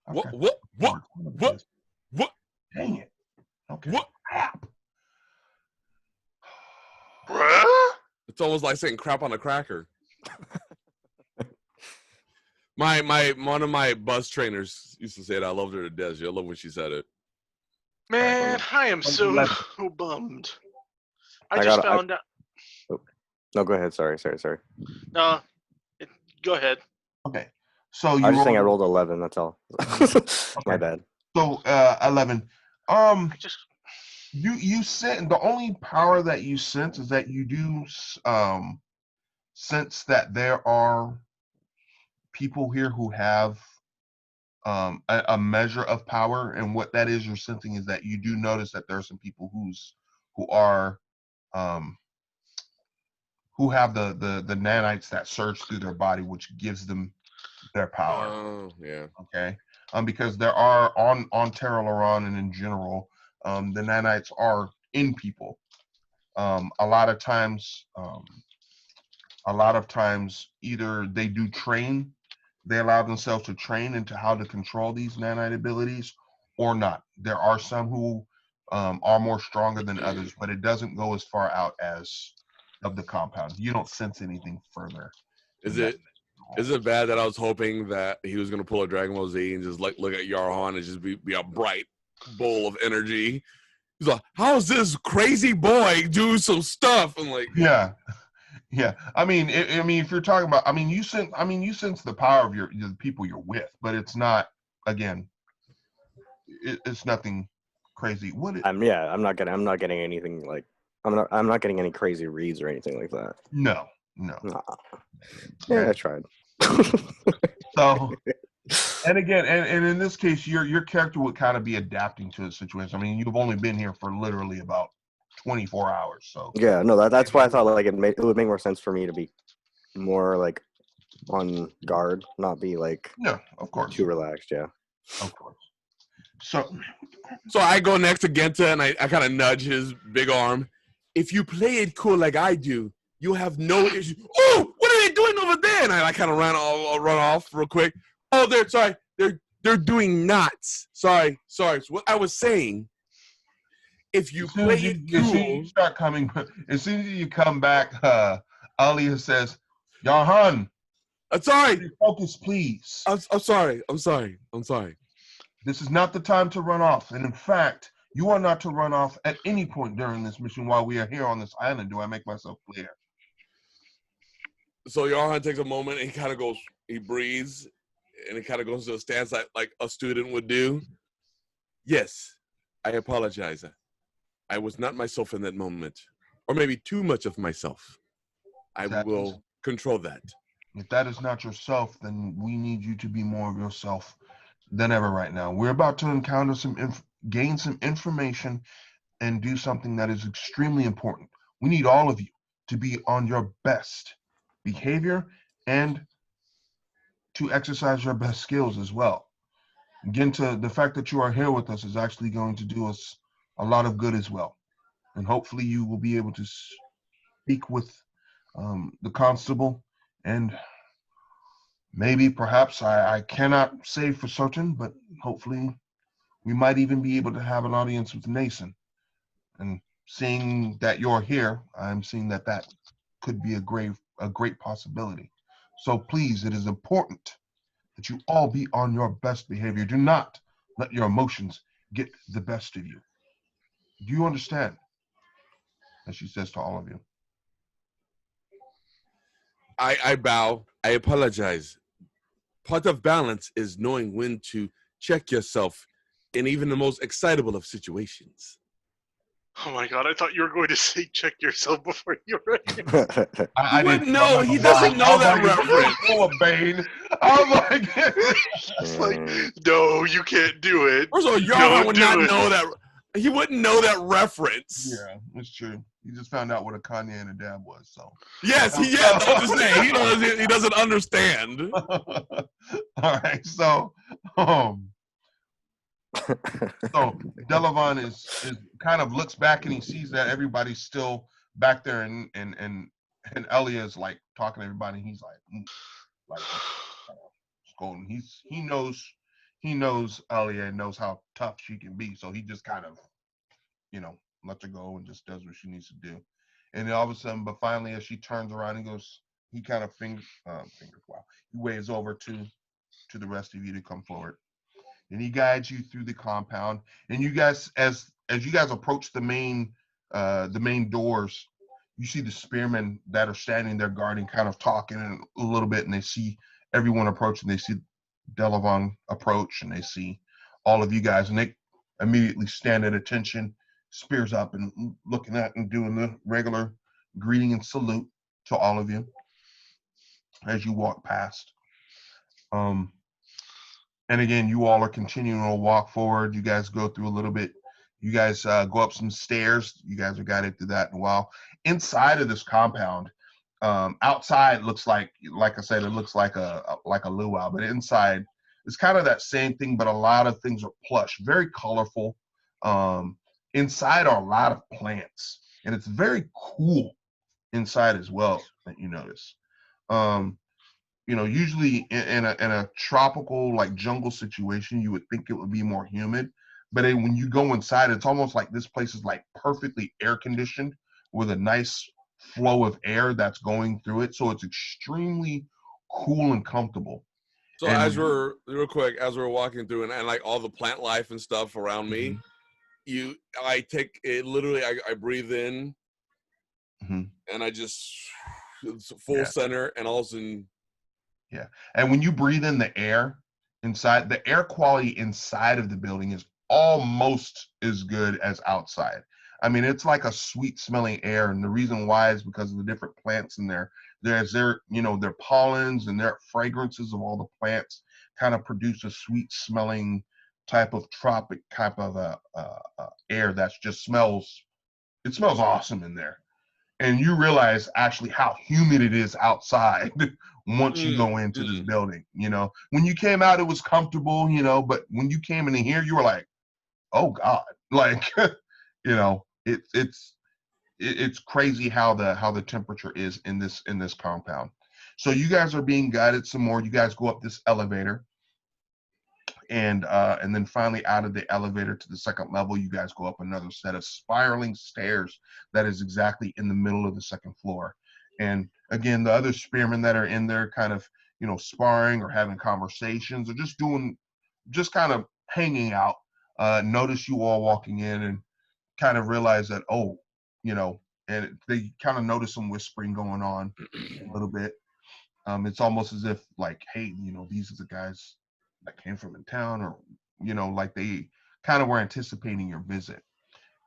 Okay. What? What? Dang it. Okay. What? Crap. Bruh? It's almost like saying crap on a cracker. My one of my bus trainers used to say it. I loved her to death. I love when she said it. Man, I am so 11. bummed. I just got- I- found out. No, go ahead. Sorry. No, go ahead. Okay. So I you was just saying I rolled. rolled 11. That's all. My bad. So 11. I just You sense the only power that you sense is that you do sense that there are people here who have a measure of power, and what that is you're sensing is that you do notice that there are some people who are who have the nanites that surge through their body, which gives them their power. Oh, yeah. Okay, because there are on Terra Laron and in general, the nanites are in people. A lot of times, either they do train, they allow themselves to train into how to control these nanite abilities, or not. There are some who are more stronger than others, but it doesn't go as far out as of the compound. You don't sense anything further. Is than it bad that I was hoping that he was gonna pull a Dragon Ball Z and just like look at Yarhan and just be a bright bowl of energy? He's like, how's this crazy boy do some stuff? I'm like, that? Yeah. I mean, if you're talking about, you sense the power of the people you're with, but it's not. Again, it's nothing crazy. I'm not getting anything like I'm not getting any crazy reads or anything like that. No. Nah. Okay. Yeah, I tried. So, and again, and in this case, your character would kind of be adapting to the situation. I mean, you've only been here for literally about 24 hours, so Yeah, no, that's why I thought like it would make more sense for me to be more like on guard, not be like yeah, of course, too relaxed. Yeah. of course. So I go next to Genta and I kind of nudge his big arm. If you play it cool like I do, you'll have no issue. Oh, what are they doing over there? And I kind of run off real quick. Oh, they're doing knots. Sorry. So what I was saying, if you play it as soon as cool, you start coming, as soon as you come back, Alia says, "Yahan, I'm sorry. focus, please. I'm sorry. This is not the time to run off. And in fact, you are not to run off at any point during this mission while we are here on this island. Do I make myself clear?" So Yarhan takes a moment and he kind of goes, he breathes, and he kind of goes to a stance like a student would do. Yes, I apologize. I was not myself in that moment, or maybe too much of myself. I will control that. If that is not yourself, then we need you to be more of yourself than ever right now. We're about to encounter gain some information and do something that is extremely important. We need all of you to be on your best behavior and to exercise your best skills as well. Again, the fact that you are here with us is actually going to do us a lot of good as well. And hopefully you will be able to speak with the constable, and maybe perhaps I cannot say for certain, but hopefully we might even be able to have an audience with Nason. And seeing that you're here, I'm seeing that could be a great possibility. So please, it is important that you all be on your best behavior. Do not let your emotions get the best of you. Do you understand? As she says to all of you. I bow. I apologize. Part of balance is knowing when to check yourself in even the most excitable of situations. Oh my god, I thought you were going to say check yourself before you were I He wouldn't didn't know. He doesn't know that reference. Oh, Bane. I'm like, It's like, no, you can't do it. First of all, Yarhan Don't would do not it. know that. He wouldn't know that reference. yeah, it's true. You just found out what a Kanye and a dab was, so. Yes, I'm just saying, he doesn't understand. All right, so Delavan is kind of looks back and he sees that everybody's still back there, and Elia is like talking to everybody. And he's like scolding. he knows Alia knows how tough she can be, so he just kind of, lets her go and just does what she needs to do. And then all of a sudden, but finally, as she turns around and goes, he kind of fingers. Wow, he waves over to the rest of you to come forward, and he guides you through the compound. And you guys, as you guys approach the main doors, you see the spearmen that are standing there guarding, kind of talking a little bit, and they see everyone approach, and they see Delavan approach, and they see all of you guys, and they immediately stand at attention, spears up, and looking at and doing the regular greeting and salute to all of you as you walk past. And again, you all are continuing to walk forward. You guys go through a little bit. You guys go up some stairs. You guys are guided through that in a while. Inside of this compound, outside looks like I said, it looks like a luau, but inside it's kind of that same thing, but a lot of things are plush, very colorful. Inside are a lot of plants, and it's very cool inside as well, that you notice. Usually in a tropical like jungle situation, you would think it would be more humid, but when you go inside, it's almost like this place is like perfectly air conditioned with a nice flow of air that's going through it, so it's extremely cool and comfortable. So And as we're real quick, as we're walking through and like all the plant life and stuff around me, I take it literally. I breathe in, and I just full center, and all of a sudden. Yeah. And when you breathe in the air inside, the air quality inside of the building is almost as good as outside. I mean, it's like a sweet smelling air. And the reason why is because of the different plants in there. Their pollens and their fragrances of all the plants kind of produce a sweet smelling type of tropic type of air that's just smells awesome in there. And you realize actually how humid it is outside once you go into this building. When you came out, it was comfortable, but when you came in here, you were like, oh God, like, it's crazy how the temperature is in this compound. So you guys are being guided some more. You guys go up this elevator, and then finally out of the elevator to the second level, you guys go up another set of spiraling stairs that is exactly in the middle of the second floor. And again, the other spearmen that are in there kind of sparring or having conversations or just kind of hanging out, notice you all walking in and kind of realize that, and they kind of notice some whispering going on a little bit. It's almost as if like, hey, these are the guys that came from in town, or like they kind of were anticipating your visit.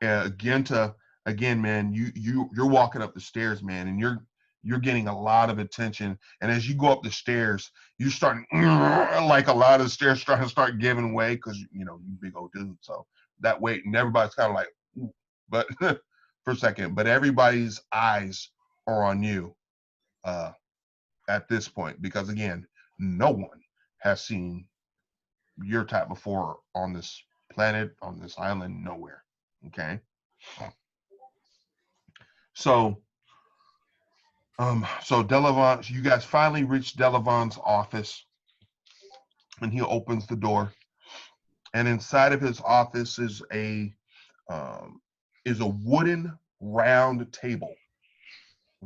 Again, man, you're walking up the stairs, man, and you're getting a lot of attention. And as you go up the stairs, you're starting like a lot of the stairs start giving way because you big old dude. So that weight, and everybody's kind of like, ooh, but for a second, but everybody's eyes are on you at this point, because again, no one has seen your type before on this planet, on this island, nowhere. Okay. So Delavan, you guys finally reach Delavan's office, and he opens the door, and inside of his office is a wooden round table.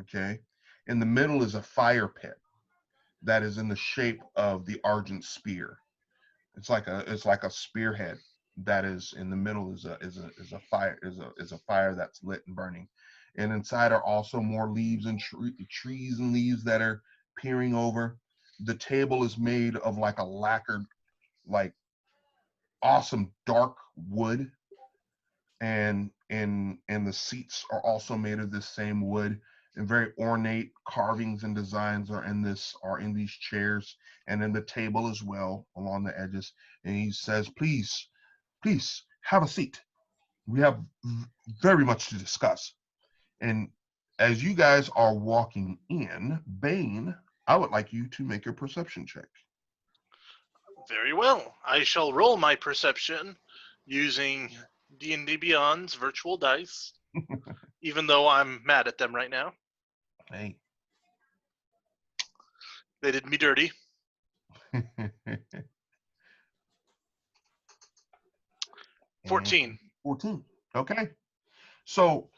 Okay. In the middle is a fire pit that is in the shape of the Argent spear. It's like a spearhead that is in the middle is a fire that's lit and burning, and inside are also more leaves and trees and leaves that are peering over. The table is made of like a lacquered, like awesome dark wood, and the seats are also made of this same wood, and very ornate carvings and designs are in these chairs and in the table as well along the edges. And he says, please have a seat, we have very much to discuss. And as you guys are walking in, Bane, I would like you to make a perception check. Very well. I shall roll my perception using D&D Beyond's virtual dice, even though I'm mad at them right now. Hey. They did me dirty. 14. 14. Okay. So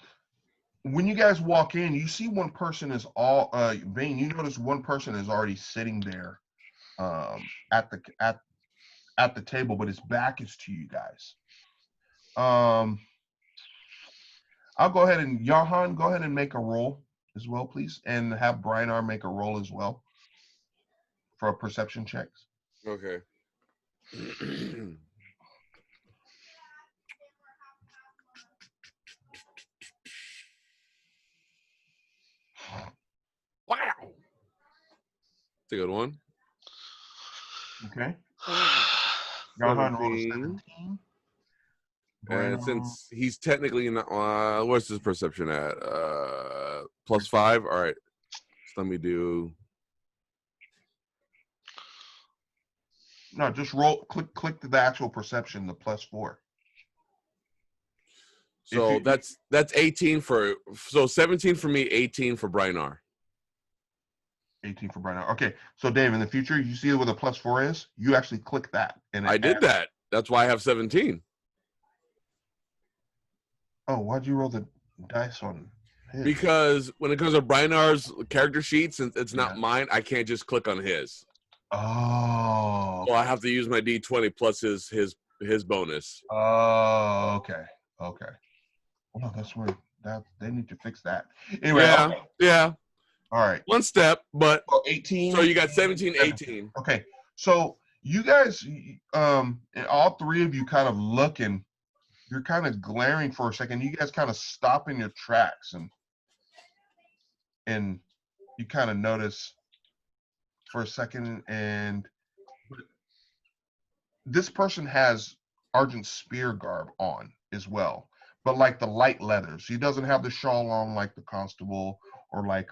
when you guys walk in, you see one person is all Vane, you notice one person is already sitting there at the table, but his back is to you guys. I'll go ahead and Johan, go ahead and make a roll as well, please, and have Brinar make a roll as well for a perception checks. Okay. Wow. It's a good one. Okay. Johan rolled a 17. 17. And Brinar, since he's technically not, what's his perception at? +5. All right. So let me do. no, just roll. Click the actual perception, the +4. So you- that's 18 for. So 17 for me, 18 for Brinar. 18 for Brinar. Okay, so Dave, in the future, you see where the +4 is. You actually click that, and I did that. That's why I have 17. Oh, why'd you roll the dice on his? Because when it comes to Brinar's character sheet, since it's not Yeah. mine, I can't just click on his. Oh. So I have to use my D20 plus his bonus. Oh, okay. Okay. Well, no, that's where that they need to fix that. Anyway, Yeah, okay. yeah. All right. One step, but So 18. so you got 17, 18. Okay. So you guys, and all three of you kind of look and you're kind of glaring for a second. You guys kind of stop in your tracks and you kind of notice for a second, and this person has Argent Spear garb on as well, but like the light leathers. He doesn't have the shawl on like the constable or like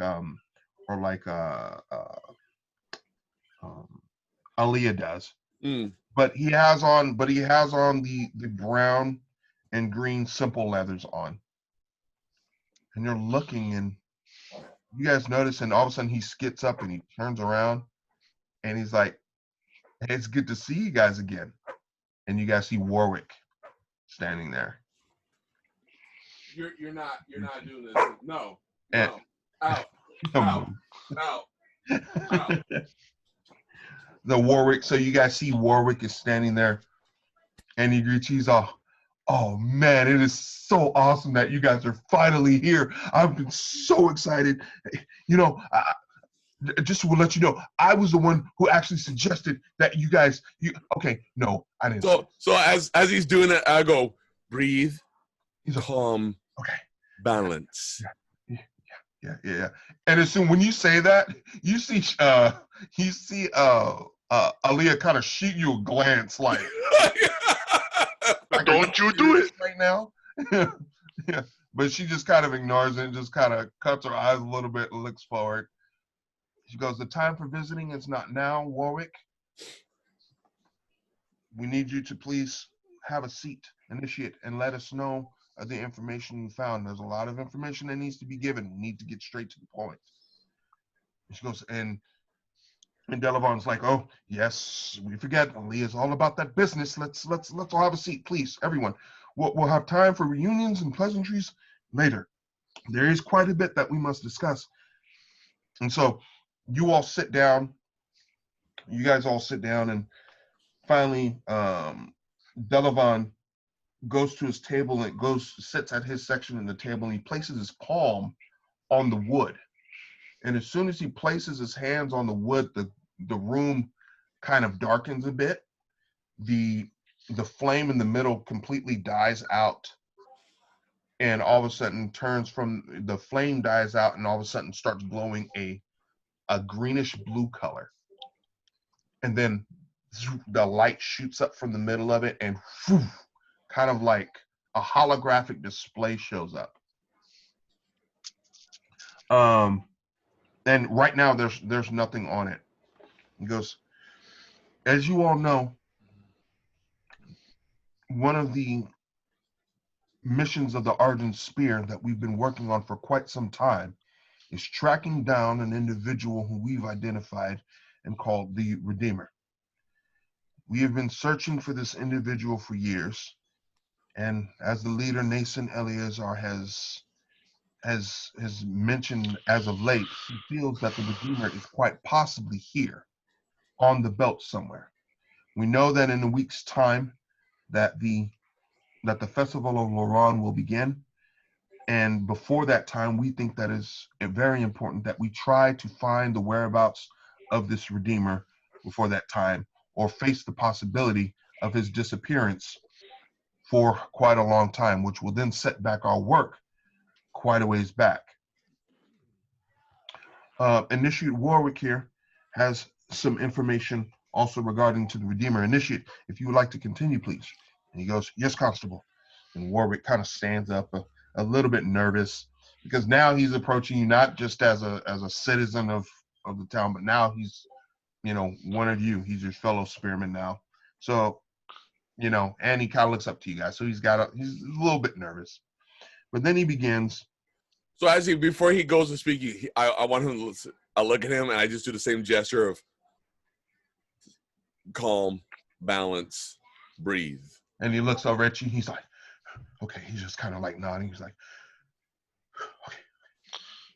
Aaliyah does. Mm. But he has on the brown and green simple leathers on. And you're looking and you guys notice, and all of a sudden he skits up and he turns around and he's like, "Hey, it's good to see you guys again." And you guys see Warwick standing there. You're not doing this. No. And- Out. Come Out. on. The Warwick, so you guys see Warwick is standing there and he greets you. He's all, "Oh man, it is so awesome that you guys are finally here. I've been so excited. You know, just to let you know, I was the one who actually suggested that you guys, okay, no, I didn't. So as he's doing it, I go, breathe, He's like, calm, okay, balance. yeah. And as soon when you say that, you see Aaliyah kind of shoot you a glance like Don't you do it right now. Yeah, but she just kind of ignores it and just kind of cuts her eyes a little bit and looks forward. She goes, "The time for visiting is not now, Warwick. We need you to please have a seat, initiate, and let us know the information you found. There's a lot of information that needs to be given. We need to get straight to the point." And she goes, and Delavon's like, "Oh yes, we forget. Leah's all about that business. Let's all have a seat, please, everyone. We'll have time for reunions and pleasantries later. There is quite a bit that we must discuss." And so you all sit down. You guys all sit down, and finally, Delavon goes to his table and sits at his section in the table, and he places his palm on the wood. And as soon as he places his hands on the wood, the room kind of darkens a bit. The flame in the middle completely dies out, and all of a sudden the flame dies out, and all of a sudden starts glowing a greenish blue color. And then the light shoots up from the middle of it, and whew, kind of like a holographic display shows up. And right now there's nothing on it. He goes, "As you all know, one of the missions of the Argent Spear that we've been working on for quite some time is tracking down an individual who we've identified and called the Redeemer. We have been searching for this individual for years, And as the leader, Nason Eleazar has mentioned as of late, he feels that the Redeemer is quite possibly here on the belt somewhere. We know that in a week's time that the festival of Loran will begin. And before that time, we think that is very important that we try to find the whereabouts of this Redeemer before that time, or face the possibility of his disappearance for quite a long time, which will then set back our work quite a ways back. Initiate Warwick here has some information also regarding to the Redeemer. Initiate, if you would like to continue, please. And he goes, yes, Constable. And Warwick kind of stands up a little bit nervous because now he's approaching you not just as a citizen of the town, but now he's, one of you. He's your fellow spearman now. So, and he kind of looks up to you guys. So he's a little bit nervous. But then he begins. So before he goes to speak, I want him to listen. I look at him and I just do the same gesture of calm, balance, breathe. And he looks over at you. He's like, okay. He's just kind of like nodding. He's like, okay.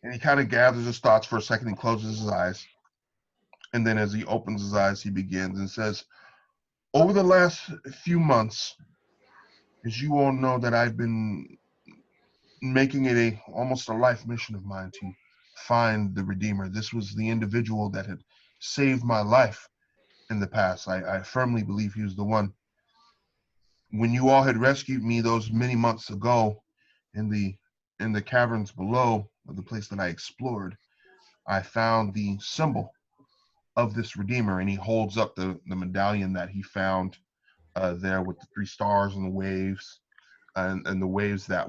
And he kind of gathers his thoughts for a second. He closes his eyes. And then as he opens his eyes, he begins and says, over the last few months, as you all know, that I've been making it almost a life mission of mine to find the Redeemer. This was the individual that had saved my life in the past. I firmly believe he was the one. When you all had rescued me those many months ago in the caverns below, the place that I explored, I found the symbol of this Redeemer, and he holds up the medallion that he found there with the 3 stars and the waves, and the waves that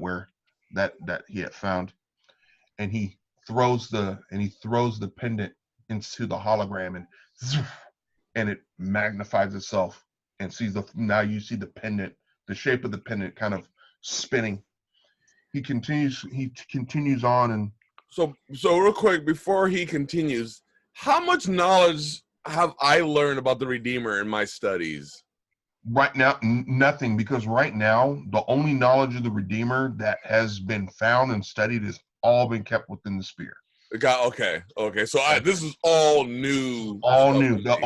he had found. And he throws the pendant into the hologram, and it magnifies itself, and now you see the pendant, the shape of the pendant kind of spinning. He continues on. And so real quick before he continues, how much knowledge have I learned about the Redeemer in my studies? Right now, nothing, because right now the only knowledge of the Redeemer that has been found and studied has all been kept within the spear. Okay. So this is all new. All new. The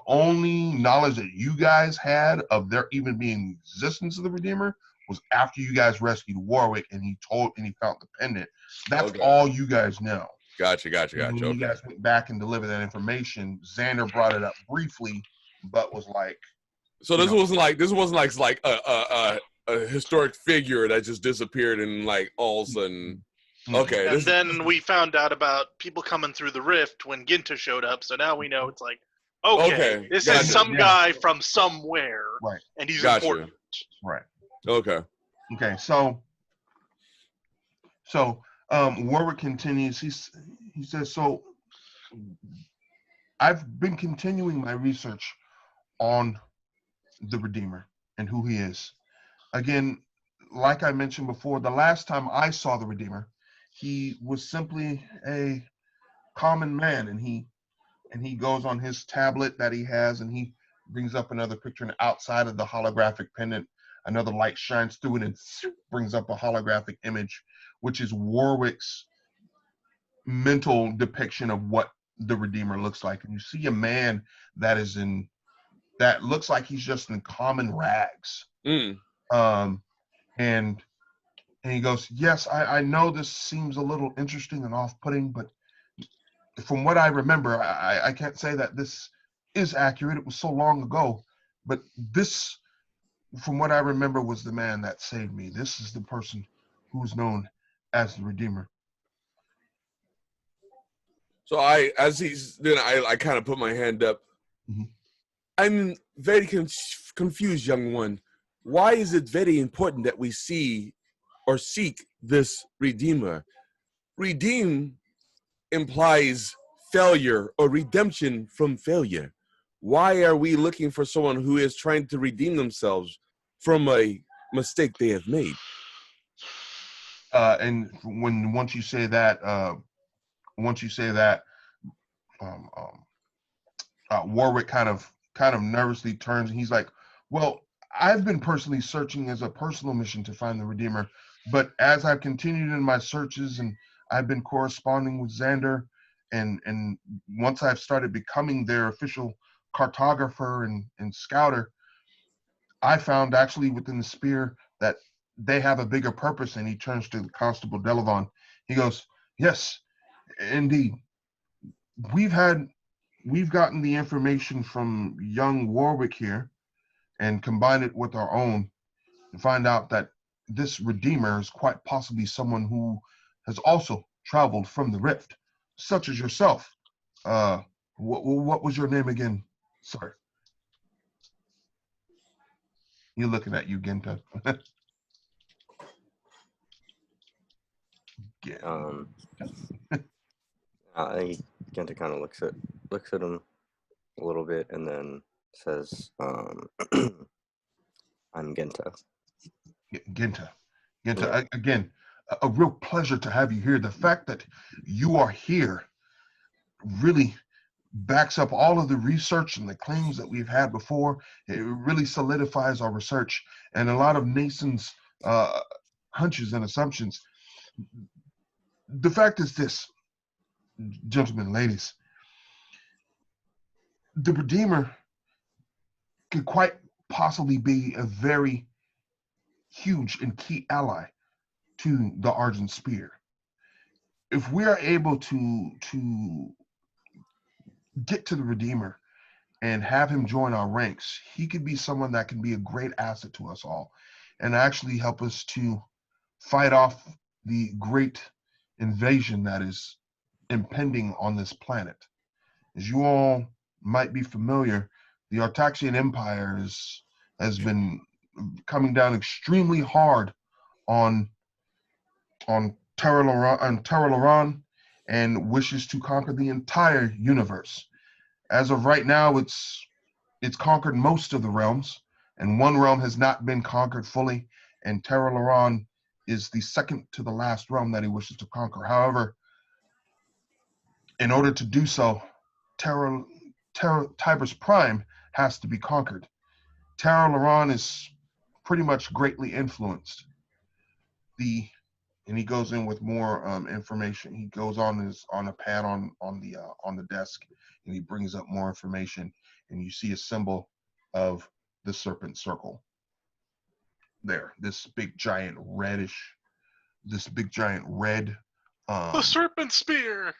only knowledge that you guys had of there even being existence of the Redeemer was after you guys rescued Warwick and he found the pendant. That's all you guys know. Gotcha. When you guys went back and delivered that information, Xander brought it up briefly, but was like. So this wasn't like a historic figure that just disappeared and like all of a sudden. Okay. And then we found out about people coming through the rift when Ginta showed up. So now we know it's like, okay. This is some guy from somewhere, right? And he's important, right? Okay. So Warwick continues. He says, so I've been continuing my research on the Redeemer and who he is. Again, like I mentioned before, the last time I saw the Redeemer, he was simply a common man, and he goes on his tablet that he has, and he brings up another picture, and outside of the holographic pendant, another light shines through it and brings up a holographic image, which is Warwick's mental depiction of what the Redeemer looks like. And you see a man that looks like he's just in common rags. And he goes, yes, I know this seems a little interesting and off-putting, but from what I remember, I can't say that this is accurate. It was so long ago. But this, from what I remember, was the man that saved me. This is the person who is known as the Redeemer. So I kind of put my hand up. Mm-hmm. I'm very confused, young one. Why is it very important that we see or seek this Redeemer? Redeem implies failure or redemption from failure. Why are we looking for someone who is trying to redeem themselves from a mistake they have made? And once you say that, Warwick kind of nervously turns, and he's like, well, I've been personally searching as a personal mission to find the Redeemer, but as I've continued in my searches and I've been corresponding with Xander, and once I've started becoming their official cartographer and scouter, I found actually within the spear that they have a bigger purpose. And he turns to the Constable Delavon. He goes, "Yes, indeed. We've had we've gotten the information from young Warwick here and combined it with our own to find out that this Redeemer is quite possibly someone who has also traveled from the Rift, such as yourself. What was your name again? Sorry, you're looking at you, Genta. Um, Genta kind of looks at him a little bit and then says, "I'm Genta." Genta, Yeah. again, a real pleasure to have you here. The fact that you are here really backs up all of the research and the claims that we've had before. It really solidifies our research and a lot of Nason's hunches and assumptions. The fact is this, gentlemen, ladies, the Redeemer could quite possibly be a very huge and key ally to the Argent Spear. If we are able to get to the Redeemer and have him join our ranks, he could be someone that can be a great asset to us all and actually help us to fight off the great invasion that is impending on this planet. As you all might be familiar, the Artaxian Empire has been coming down extremely hard on Terra Laran and wishes to conquer the entire universe. As of right now, it's conquered most of the realms, and one realm has not been conquered fully, and Terra Laran is the second to the last realm that he wishes to conquer. However, in order to do so, Tiber's Prime has to be conquered. Terra Laran is pretty much greatly influenced. And he goes in with more information. He goes on a pad on the desk, and he brings up more information. And you see a symbol of the serpent circle. There, this big giant red The serpent spear.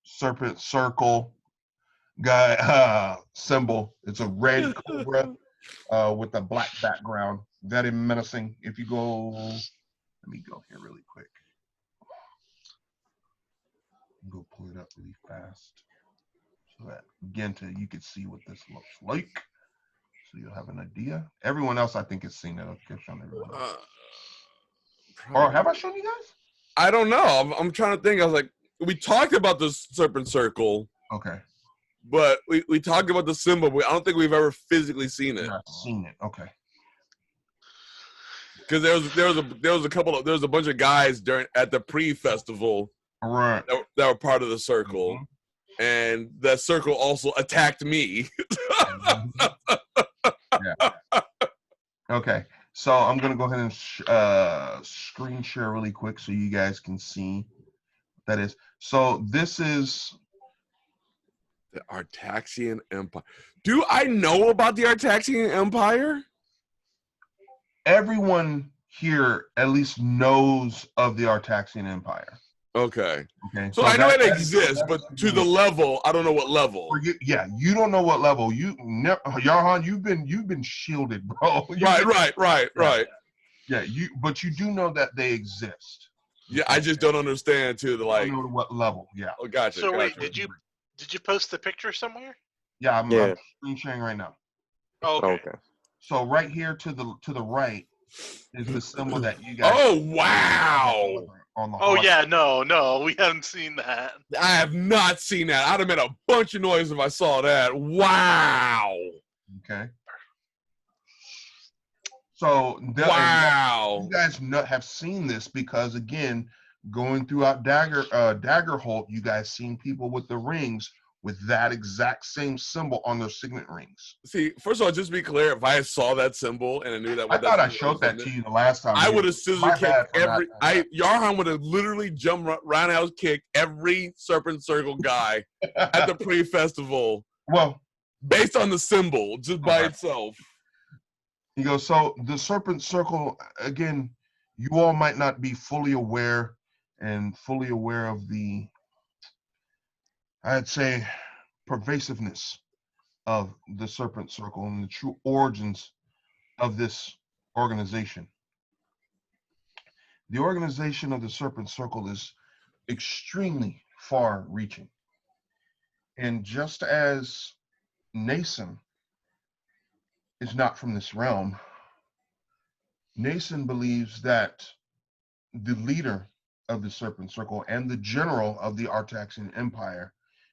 serpent circle guy symbol. It's a red cobra with a black background. Very menacing. If you go, let me go here really quick. Go pull it up really fast so that Genta, you can see what this looks like. So you'll have an idea. Everyone else, I think, has seen it. I've shown everyone else. Or have I shown you guys? I don't know. I'm trying to think. I was like, we talked about the serpent circle. Okay. But we talked about the symbol, but I don't think we've ever physically seen it. I've seen it. Okay. Because there was a bunch of guys at the pre-festival right. that were part of the circle, and that circle also attacked me. Yeah. Okay, so I'm gonna go ahead and screen share really quick so you guys can see what that is. So this is the Artaxian Empire. Do I know about the Artaxian Empire? Everyone here at least knows of the Artaxian Empire. Okay. So I know it exists, but to the level, I don't know what level. You don't know what level. Yarhan, you've been shielded, bro. Right. Yeah, but you do know that they exist. Yeah, I just don't understand too. I don't know what level. Yeah. Oh, gotcha. So wait, did you post the picture somewhere? Yeah, I'm screen sharing right now. Okay. So right here to the right is the symbol that you guys. Oh wow! No, we haven't seen that. I have not seen that. I'd have made a bunch of noise if I saw that. Wow. Okay. So wow, you guys have seen this because again, going throughout Daggerholt, you guys seen people with the rings with that exact same symbol on their signet rings. See, first of all, just to be clear, if I saw that symbol and I knew that I what that thought I symbol showed that represented, to you the last time. I would have scissor My kicked bad for not. Yarhan would have literally jumped roundhouse kicked every Serpent Circle guy at the pre-festival Well, based on the symbol just by itself. He goes, so the Serpent Circle, again, you all might not be fully aware of the, I'd say, pervasiveness of the Serpent Circle and the true origins of this organization. The organization of the Serpent Circle is extremely far reaching. And just as Nason is not from this realm, Nason believes that the leader of the Serpent Circle and the general of the Artaxian Empire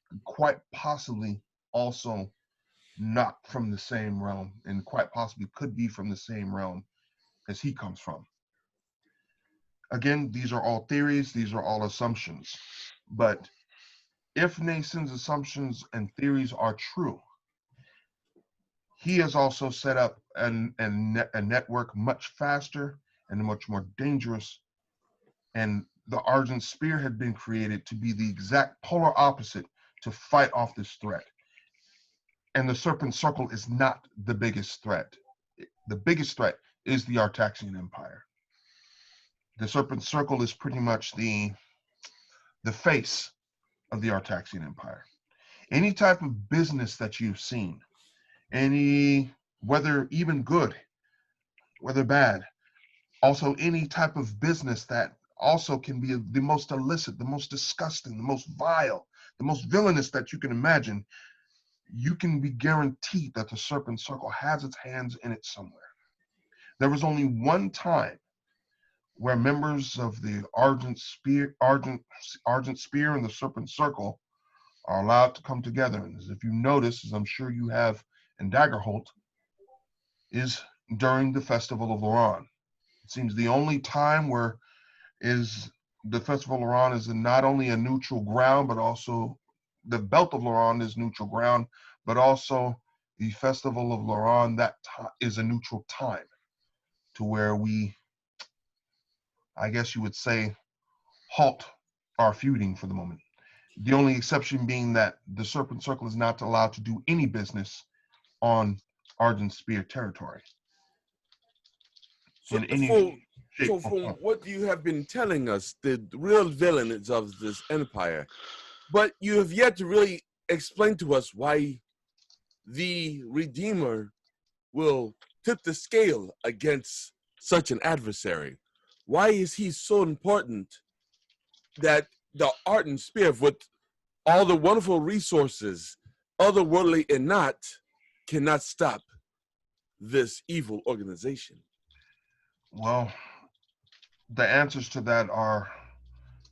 could quite possibly also not from the same realm, and quite possibly could be from the same realm as he comes from. Again, these are all theories, these are all assumptions. But if Nason's assumptions and theories are true, he has also set up a network much faster and much more dangerous. And the Argent Spear had been created to be the exact polar opposite to fight off this threat. And the Serpent Circle is not the biggest threat. The biggest threat is the Artaxian Empire. The Serpent Circle is pretty much the face of the Artaxian Empire. Any type of business that you've seen, whether even good, whether bad, also any type of business that also can be the most illicit, the most disgusting, the most vile, the most villainous that you can imagine, you can be guaranteed that the Serpent Circle has its hands in it somewhere. There was only one time where members of the Argent Spear and the Serpent Circle are allowed to come together. And as if you notice, as I'm sure you have in Daggerholt, is during the Festival of Loran. It seems the only time where is the Festival of Loran is not only a neutral ground, but also the Belt of Loran is neutral ground, but also the Festival of Loran, that is a neutral time to where we, I guess you would say, halt our feuding for the moment. The only exception being that the Serpent Circle is not allowed to do any business on Argent Spear territory. So, in any shape or from form. what you have been telling us, the real villain is of this empire, but you have yet to really explain to us why the Redeemer will tip the scale against such an adversary. Why is he so important that the Argent Spear, with all the wonderful resources, otherworldly and not, cannot stop this evil organization? Well, the answers to that are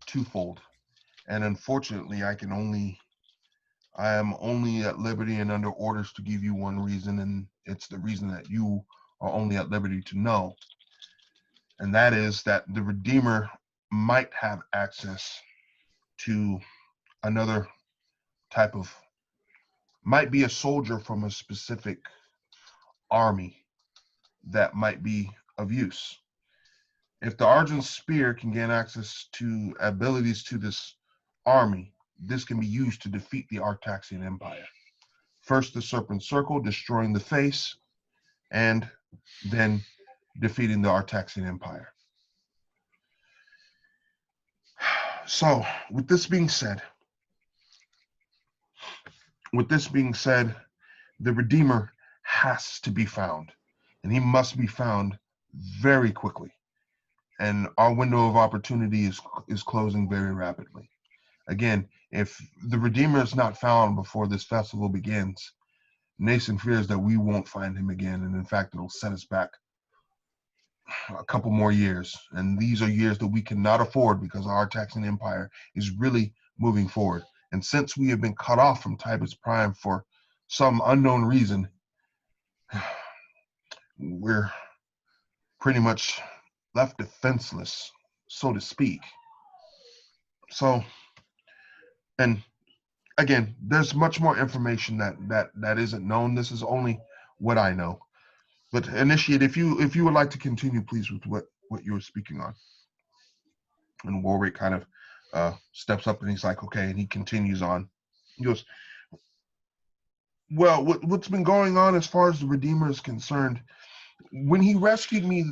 twofold. And unfortunately, I am only at liberty and under orders to give you one reason, and it's the reason that you are only at liberty to know. And that is that the Redeemer might have access to another type of, might be a soldier from a specific army that might be of use. If the Argent Spear can gain access to abilities to this army, this can be used to defeat the Artaxian Empire. First, the Serpent Circle, destroying the face, and then defeating the Artaxian Empire. So, with this being said, the Redeemer has to be found, and he must be found very quickly. And our window of opportunity is closing very rapidly. Again, if the Redeemer is not found before this festival begins, Nason fears that we won't find him again, and in fact, it'll set us back a couple more years. And these are years that we cannot afford because our Artaxian Empire is really moving forward. And since we have been cut off from Tibet's Prime for some unknown reason, we're pretty much left defenseless, so to speak. So, and again, there's much more information that isn't known. This is only what I know. But Initiate, if you would like to continue, please, with what you were speaking on. And Warwick kind of steps up and he's like, okay, and he continues on. He goes, well, what's been going on as far as the Redeemer is concerned, when he rescued me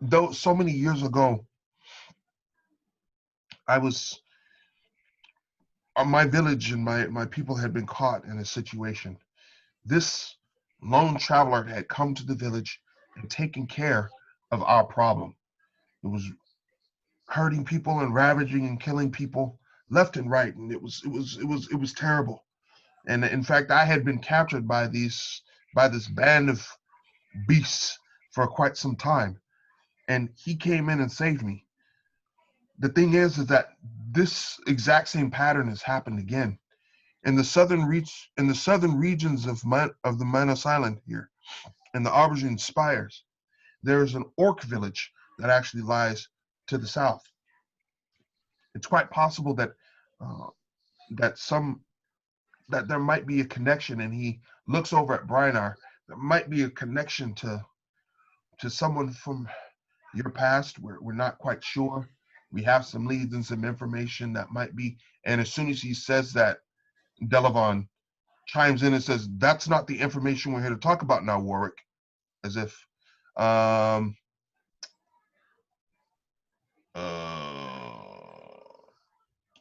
though so many years ago, I was my village and my people had been caught in a situation. This lone traveler had come to the village and taken care of our problem. It was hurting people and ravaging and killing people left and right, and it was terrible. And in fact, I had been captured by this band of beasts for quite some time, and he came in and saved me. The thing is that this exact same pattern has happened again in the southern regions of the Manus Island here, in the Aubergine Spires. There is an orc village that actually lies to the south. It's quite possible that that there might be a connection, and he looks over at Brinar. There might be a connection to someone from your past. We're not quite sure. We have some leads and some information that might be. And as soon as he says that, Delavon chimes in and says, "That's not the information we're here to talk about now, Warwick." As if, I'm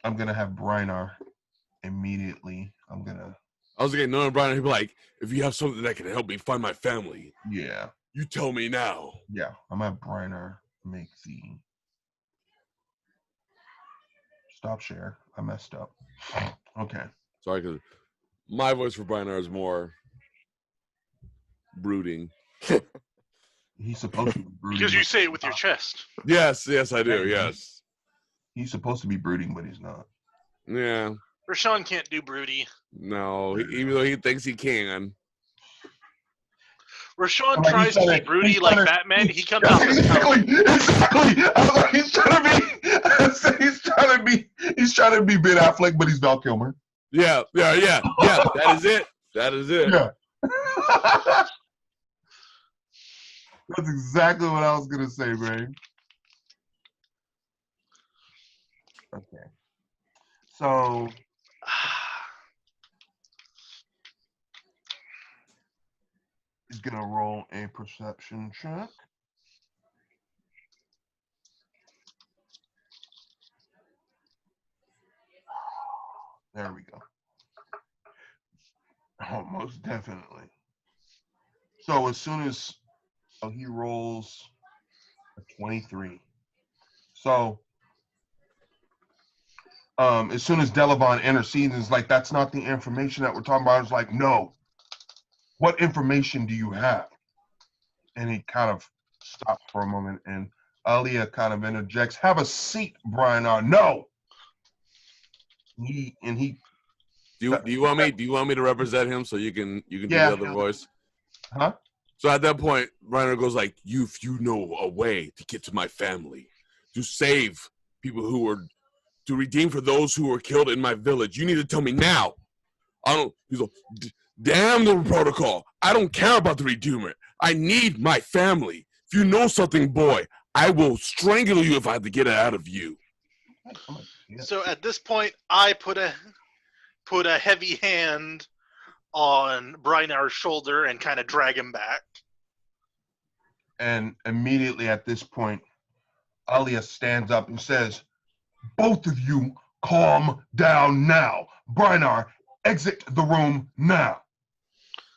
gonna have Brinar immediately. I was getting knowing Brian. He'd be like, "If you have something that can help me find my family, yeah, you tell me now." Yeah, I'm gonna have Brinar make the stop share. I messed up. Okay. Sorry, because my voice for Brian is more brooding. He's supposed to be brooding. Because you say it with your chest. Yes, I do. Yes. He's supposed to be brooding, but he's not. Yeah. Rashawn can't do broody. No, even though he thinks he can. Rashawn tries to be broody like Batman. He comes out as exactly. He's trying to be Ben Affleck, but he's Val Kilmer. Yeah. That is it. Yeah. That's exactly what I was gonna say, Ray. Okay. So he's gonna roll a perception check. There we go. Oh, most definitely. So as soon as he rolls a 23. So as soon as Delavon intercedes, it's like, that's not the information that we're talking about. It's like, no. What information do you have? And he kind of stops for a moment, and Alia kind of interjects, "Have a seat, Brian." No. He Do you want me to represent him so you can do the other voice? Huh? So at that point, Reiner goes like, you know a way to get to my family, to save people to redeem for those who were killed in my village. You need to tell me now. He's like, damn the protocol. I don't care about the Redeemer. I need my family. If you know something, boy, I will strangle you if I have to get it out of you. So at this point, I put a heavy hand on Brynar's shoulder and kind of drag him back. And immediately at this point, Alia stands up and says, "Both of you calm down now. Brynar, exit the room now."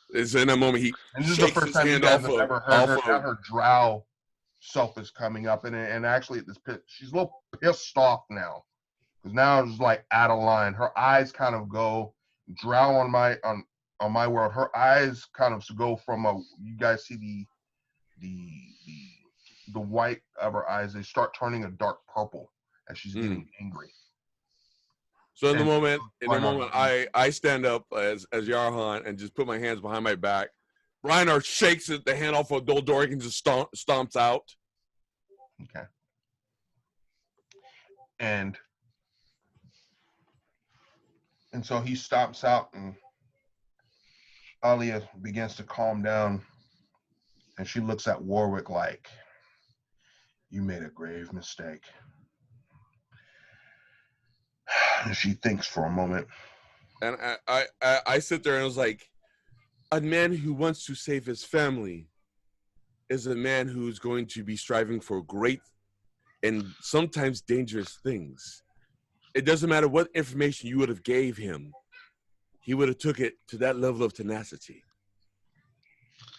It's in that moment and this is the first time you guys have ever heard her. Now her drow self is coming up, and actually at this pit, she's a little pissed off now, because now it's like out of line. Her eyes kind of go drow on my world. Her eyes kind of go from you guys see the white of her eyes, they start turning a dark purple as she's getting angry. So in the moment, I stand up as Yarhan and just put my hands behind my back. Reiner shakes the hand off of Doldoric and just stomps out. Okay. And And so he stops out, and Alia begins to calm down, and she looks at Warwick like, "You made a grave mistake." And she thinks for a moment. And I sit there and I was like, a man who wants to save his family is a man who's going to be striving for great and sometimes dangerous things. It doesn't matter what information you would have gave him, he would have took it to that level of tenacity.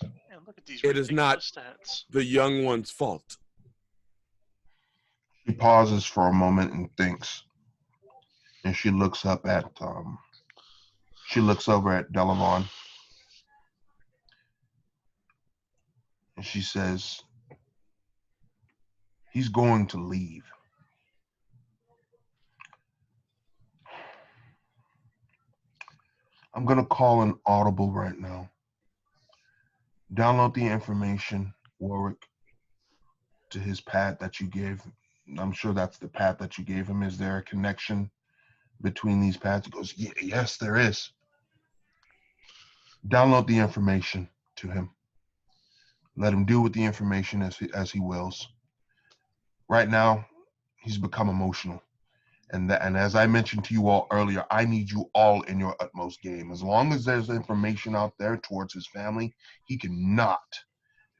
Man, look at these It is not ridiculous stats. the young one's fault. She pauses for a moment and thinks, and she looks up at she looks over at Delavon, and she says, "He's going to leave." I'm going to call an audible right now. Download the information, Warwick, to his pad that you gave. I'm sure that's the pad that you gave him. Is there a connection between these pads? He goes, yes, there is. Download the information to him. Let him do with the information as he wills. Right now, he's become emotional. And as I mentioned to you all earlier, I need you all in your utmost game. As long as there's information out there towards his family, he cannot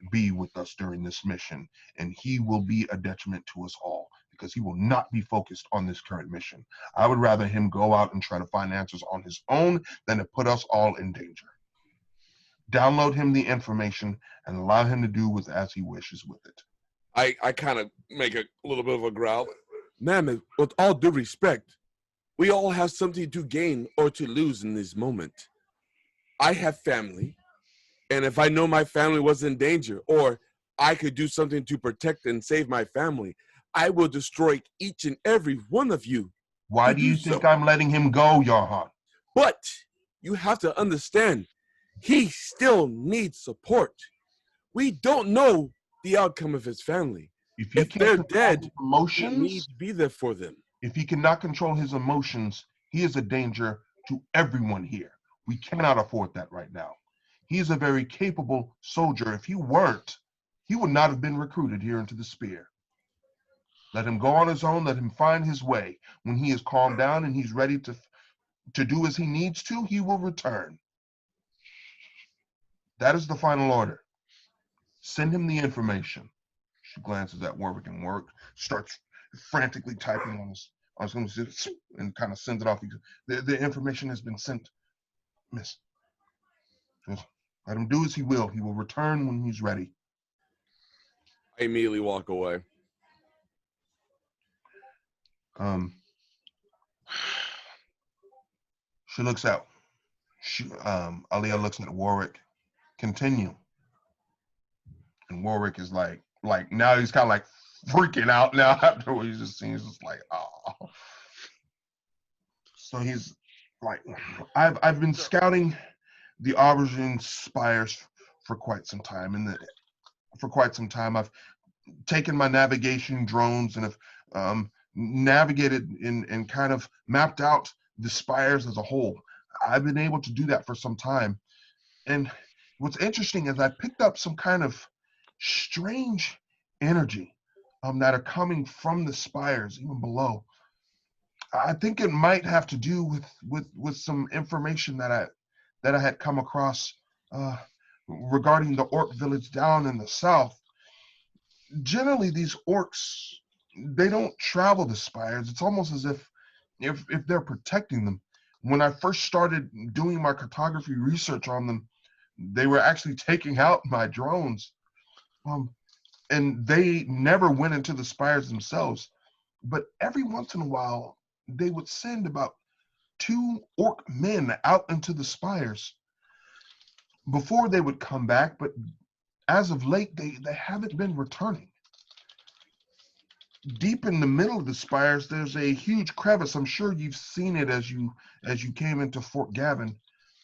be with us during this mission, and he will be a detriment to us all because he will not be focused on this current mission. I would rather him go out and try to find answers on his own than to put us all in danger. Download him the information and allow him to do with as he wishes with it. I kind of make a little bit of a growl. Ma'am, with all due respect, we all have something to gain or to lose in this moment. I have family, and if I know my family was in danger or I could do something to protect and save my family, I will destroy each and every one of you. Why do you think I'm letting him go, Yarhan? But you have to understand, he still needs support. We don't know the outcome of his family. If they're dead, we need to be there for them. If he cannot control his emotions, he is a danger to everyone here. We cannot afford that right now. He is a very capable soldier. If he weren't, he would not have been recruited here into the Spear. Let him go on his own. Let him find his way. When he is calmed down and he's ready to do as he needs to, he will return. That is the final order. Send him the information. She glances at Warwick, and Warwick starts frantically typing on his and kind of sends it off. The information has been sent, miss. Just let him do as he will. He will return when he's ready. I immediately walk away. She looks out. Alia looks at Warwick. Continue. And Warwick is like now he's kind of like freaking out now after what he's just seen. He's just like, oh. So he's like, I've been scouting the aubergine spires for quite some time, I've taken my navigation drones and have navigated and kind of mapped out the spires as a whole. I've been able to do that for some time. And what's interesting is I picked up some kind of strange energy that are coming from the spires, even below. I think it might have to do with some information that I had come across regarding the orc village down in the south. Generally, these orcs, they don't travel the spires. It's almost as if they're protecting them. When I first started doing my cartography research on them, they were actually taking out my drones. And they never went into the spires themselves. But every once in a while, they would send about 2 orc men out into the spires before they would come back. But as of late, they haven't been returning. Deep in the middle of the spires, there's a huge crevice. I'm sure you've seen it as you came into Fort Gavin,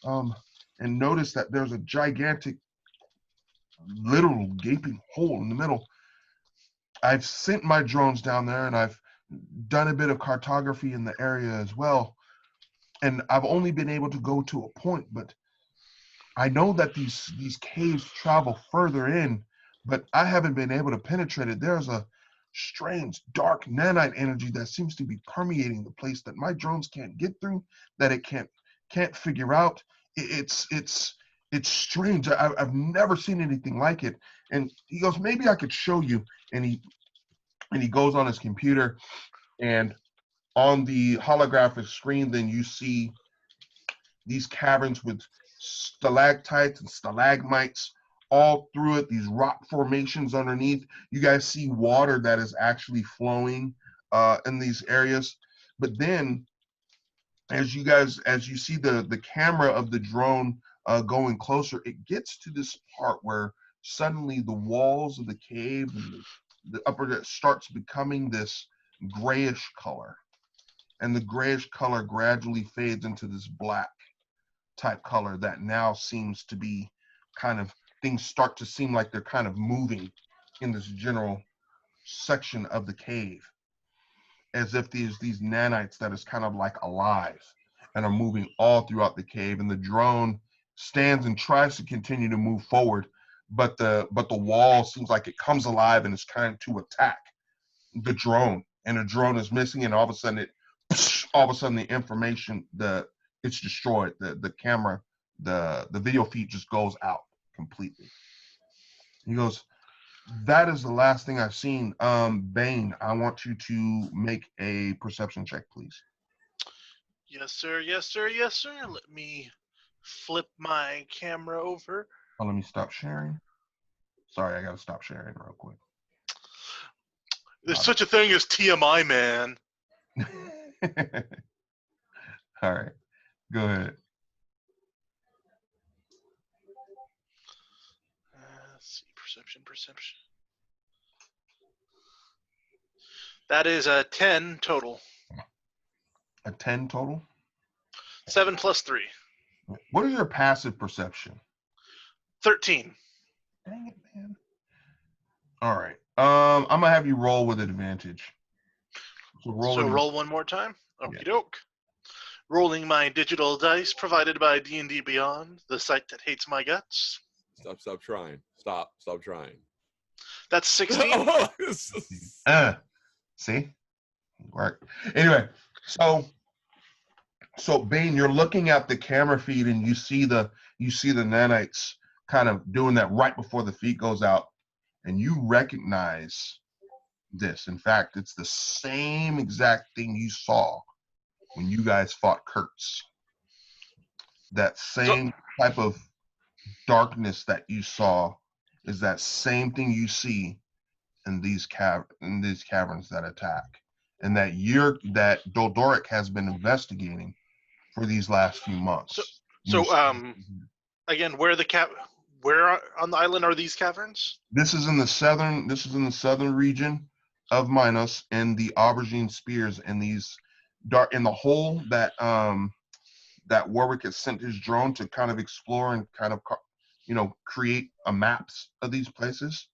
and noticed that there's a gigantic, literal gaping hole in the middle. I've sent my drones down there, and I've done a bit of cartography in the area as well. and I've only been able to go to a point, but I know that these caves travel further in, but I haven't been able to penetrate it. There's a strange dark nanite energy that seems to be permeating the place that my drones can't get through, that it can't figure out. It's strange. I've never seen anything like it. And he goes, maybe I could show you. And he goes on his computer, and on the holographic screen, then you see these caverns with stalactites and stalagmites all through it, these rock formations underneath. You guys see water that is actually flowing in these areas. But then as you see the camera of the drone going closer, it gets to this part where suddenly the walls of the cave and the upper that starts becoming this grayish color, and the grayish color gradually fades into this black type color that now seems to be kind of, things start to seem like they're kind of moving in this general section of the cave, as if these nanites that is kind of like alive and are moving all throughout the cave. And the drone stands and tries to continue to move forward, but the wall seems like it comes alive and is trying to attack the drone, and the drone is missing, and all of a sudden the information, it's destroyed. The camera, the video feed just goes out completely. He goes, that is the last thing I've seen. Bane, I want you to make a perception check, please. Yes, sir. Yes, sir. Yes, sir. Let me flip my camera over. Oh, let me stop sharing. Sorry, I gotta stop sharing real quick. There's such a thing as TMI, man. All right, go ahead. Let's see, perception. That is a 10 total. A 10 total? 7 plus 3. What is your passive perception? 13. Dang it, man. All right. I'm gonna have you roll with advantage. So roll one more time. Okie doke. Rolling my digital dice provided by D&D Beyond, the site that hates my guts. Stop trying. Stop trying. That's 16. See? Work. Anyway, so Bane, you're looking at the camera feed and you see the nanites kind of doing that right before the feed goes out, and you recognize this. In fact, it's the same exact thing you saw when you guys fought Kurtz. That same type of darkness that you saw is that same thing you see in these caverns that attack, and that Doldoric has been investigating for these last few months. Again, where on the island are these caverns? This is in the southern region of Minos, in the Aubergine Spears, in these in the hole that Warwick has sent his drone to kind of explore and kind of create a maps of these places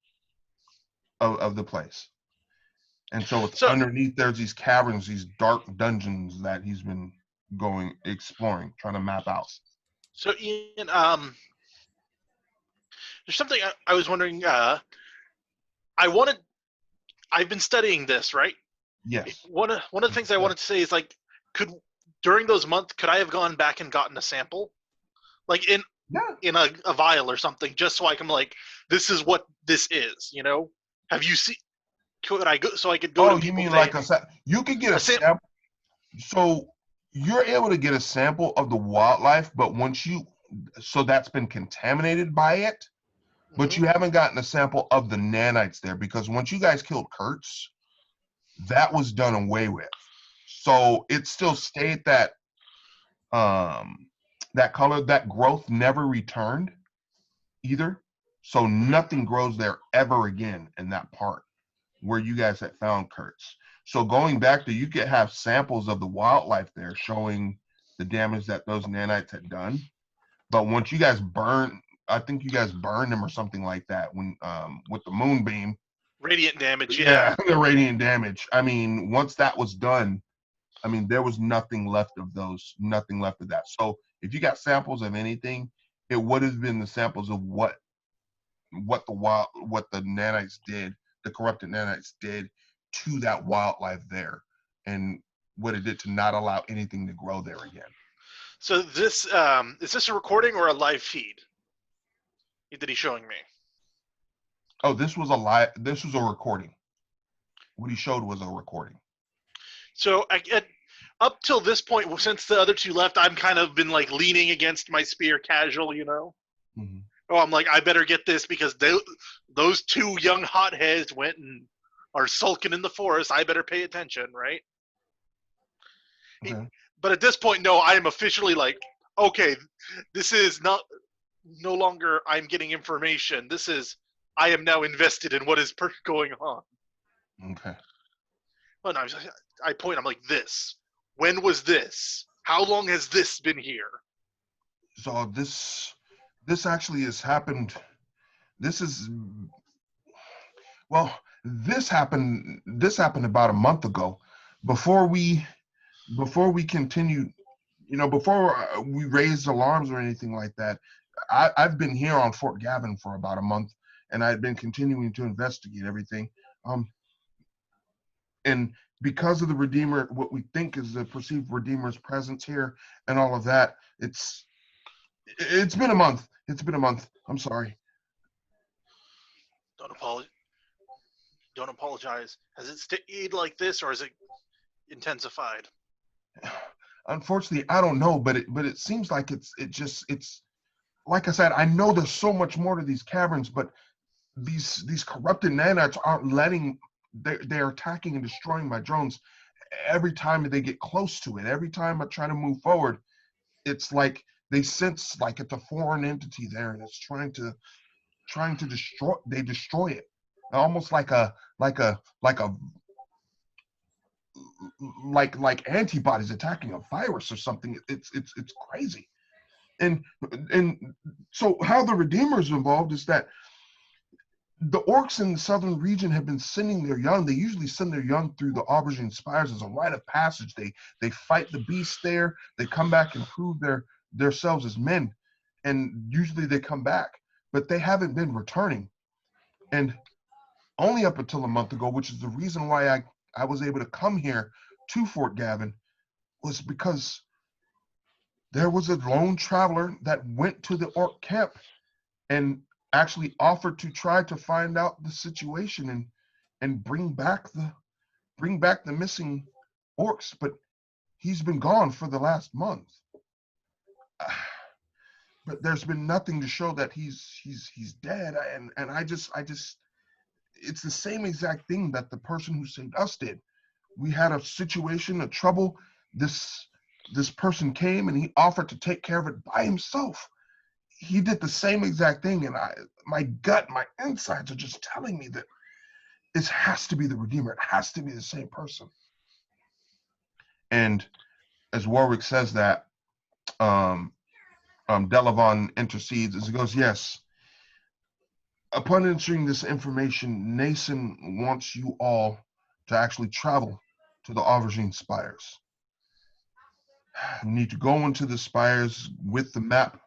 of the place. And so it's underneath, there's these caverns, these dark dungeons that he's been exploring, trying to map out. So Ian, there's something I was wondering. I've been studying this, right? Yes. One of the things I wanted to say is, like, during those months, could I have gone back and gotten a sample, like in a vial or something, just so I can, like, this is what this is, Have you seen? Could I go so I could go? Oh, you mean like you could get a sample? So you're able to get a sample of the wildlife, but that's been contaminated by it. But you haven't gotten a sample of the nanites there, because once you guys killed Kurtz, that was done away with. So it still stayed that color, that growth never returned either. So nothing grows there ever again in that part where you guys had found Kurtz. So going back there, you could have samples of the wildlife there showing the damage that those nanites had done. But once you guys I think you guys burned them or something like that when with the moonbeam. Radiant damage, yeah. The radiant damage. I mean, once that was done, I mean, there was nothing left of those, nothing left of that. So if you got samples of anything, it would have been the samples of what the nanites did, the corrupted nanites did to that wildlife there, and what it did to not allow anything to grow there again. So this is this a recording or a live feed that he's showing me? Oh, this was a recording. What he showed was a recording. So up till this point, since the other two left, I'm kind of been like leaning against my spear casual, you know. Mm-hmm. Oh, I'm like, I better get this because those two young hotheads went and are sulking in the forest. I better pay attention, right? Okay. But at this point, no, I am officially like, okay, this is no longer I'm getting information. This is I am now invested in what is going on. Okay. Well, no, I point. I'm like, this. When was this? How long has this been here? So this actually has happened. This happened about a month ago. Before we continued, before we raised alarms or anything like that, I've been here on Fort Gavin for about a month, and I've been continuing to investigate everything. And because of the Redeemer, what we think is the perceived Redeemer's presence here and all of that, it's been a month. It's been a month. I'm sorry. Don't apologize. Has it stayed like this, or has it intensified? Unfortunately, I don't know, but it seems like it's like I said, I know there's so much more to these caverns, but these corrupted nanites aren't letting. They're attacking and destroying my drones every time they get close to it. Every time I try to move forward, it's like they sense like it's a foreign entity there, and it's trying to destroy. They destroy it, almost like antibodies attacking a virus or something. It's crazy. And so how the Redeemer's involved is that the orcs in the southern region have been sending their young. They usually send their young through the aubergine spires as a rite of passage. They fight the beast there. They come back and prove themselves as men, and usually they come back. But they haven't been returning, and only up until a month ago, which is the reason why I was able to come here to Fort Gavin, was because there was a lone traveler that went to the orc camp and actually offered to try to find out the situation and bring back the missing orcs, but he's been gone for the last month. But there's been nothing to show that he's dead, and I just it's the same exact thing that the person who saved us did. We had a situation, a trouble. This person came and he offered to take care of it by himself. He did the same exact thing, and my gut, my insides are just telling me that this has to be the Redeemer. It has to be the same person. And as Warwick says that, Delavon intercedes as he goes, yes. Upon entering this information, Nason wants you all to actually travel to the Aubergine Spires. You need to go into the spires with the map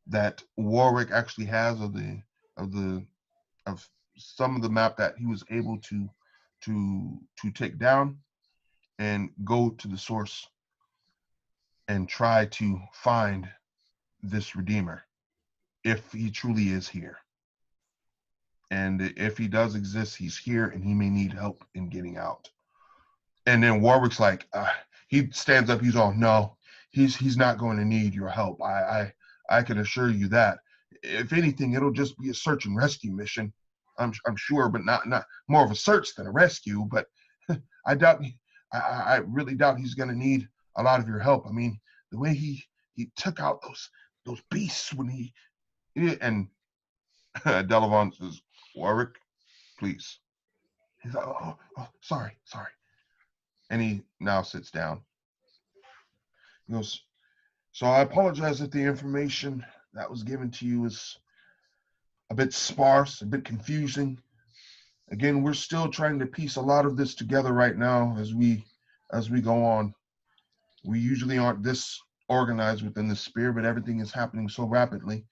that Warwick actually has of some of the map that he was able to take down, and go to the source and try to find this Redeemer if he truly is here. And if he does exist, he's here and he may need help in getting out. And then Warwick's like, he stands up, he's all, no, he's not going to need your help. I can assure you that. If anything, it'll just be a search and rescue mission. I'm sure, but not more of a search than a rescue. But I really doubt he's going to need a lot of your help. I mean, the way he took out those beasts when and Delavon says, Warwick, please. He's like, oh, sorry. And he now sits down. He goes, so I apologize if the information that was given to you is a bit sparse, a bit confusing. Again, we're still trying to piece a lot of this together right now as we go on. We usually aren't this organized within the sphere, but everything is happening so rapidly,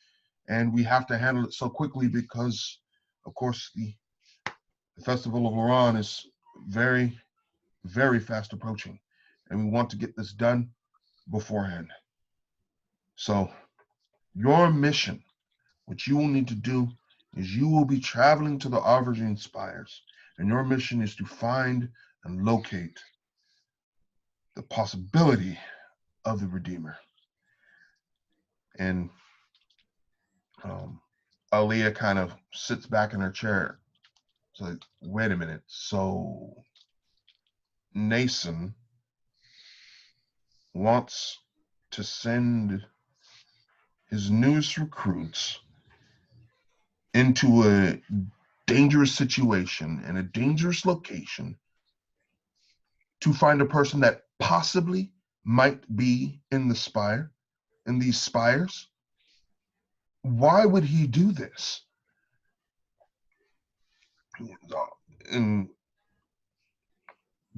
and we have to handle it so quickly because, of course, the Festival of Iran is very, very fast approaching, and we want to get this done beforehand. So your mission, what you will need to do, is you will be traveling to the Auvergne Spires, and your mission is to find and locate the possibility of the Redeemer. And Aaliyah kind of sits back in her chair. It's like, wait a minute. So Nason wants to send his newest recruits into a dangerous situation in a dangerous location to find a person that possibly might be in these spires. Why would he do this? And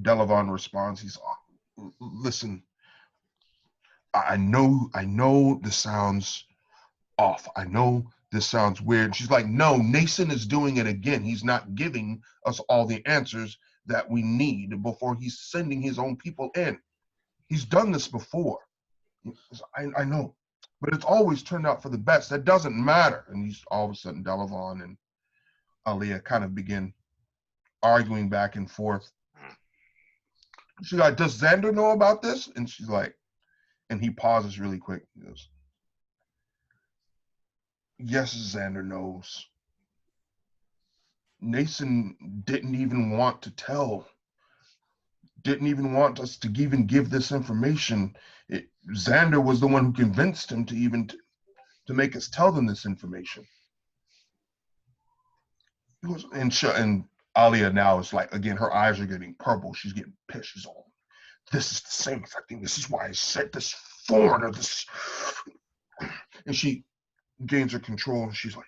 Delavon responds, he's, listen, I know this sounds off. I know this sounds weird. She's like, no, Nason is doing it again. He's not giving us all the answers that we need before he's sending his own people in. He's done this before. I know, but it's always turned out for the best. That doesn't matter. And he's all of a sudden, Delavon and Aaliyah kind of begin arguing back and forth. She's like, does Xander know about this? And she's like, and he pauses really quick. He goes, yes, Xander knows. Nason didn't even want us to even give this information. Xander was the one who convinced him to make us tell them this information. And Alia now is like, again, her eyes are getting purple. She's getting pissed. She's all, this is the same exact thing. This is why I said this foreigner, this. And she gains her control, and she's like,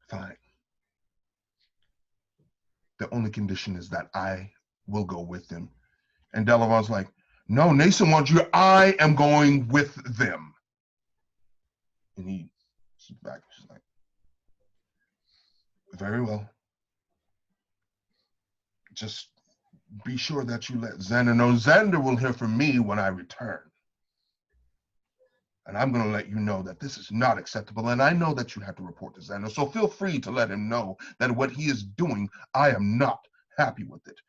fine. The only condition is that I will go with them. And Delavon's like, no, Nason wants you. I am going with them. And he sits back. She's like, very well. Just be sure that you let Xander know. Xander will hear from me when I return. And I'm going to let you know that this is not acceptable. And I know that you have to report to Xander. So feel free to let him know that what he is doing, I am not happy with it.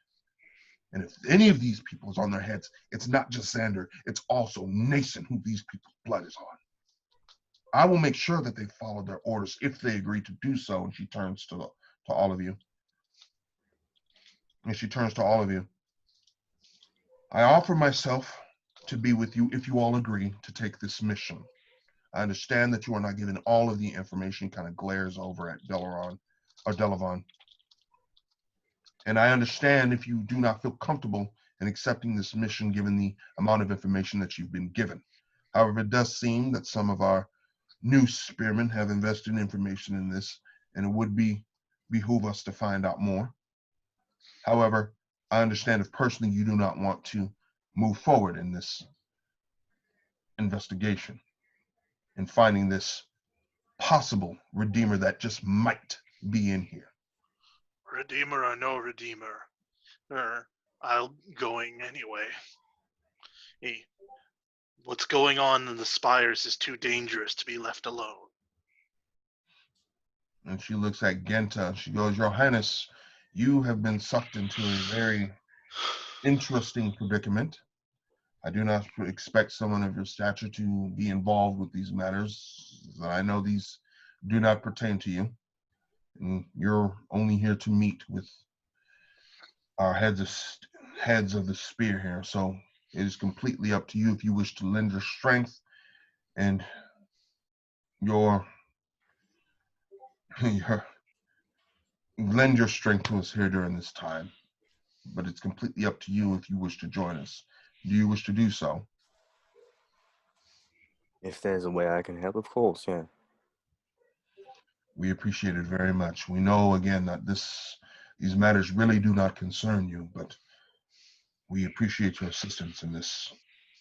And if any of these people is on their heads, it's not just Xander, it's also Nason who these people's blood is on. I will make sure that they follow their orders if they agree to do so. And she turns to all of you. And she turns to all of you. I offer myself to be with you if you all agree to take this mission. I understand that you are not given all of the information, kind of glares over at Delavon. And I understand if you do not feel comfortable in accepting this mission given the amount of information that you've been given. However, it does seem that some of our new spearmen have invested information in this, and it would behoove us to find out more. However, I understand if personally you do not want to move forward in this investigation and finding this possible Redeemer that just might be in here. Redeemer or no Redeemer, I'm going anyway. Hey, what's going on in the spires is too dangerous to be left alone. And she looks at Genta. She goes, Your Highness, you have been sucked into a very interesting predicament. I do not expect someone of your stature to be involved with these matters. I know these do not pertain to you. And you're only here to meet with our heads of the spear here. So it is completely up to you if you wish to lend your strength and lend your strength to us here during this time. But it's completely up to you if you wish to join us. Do you wish to do so? If there's a way I can help, of course, yeah. We appreciate it very much. We know, again, that These matters really do not concern you, but we appreciate your assistance in this,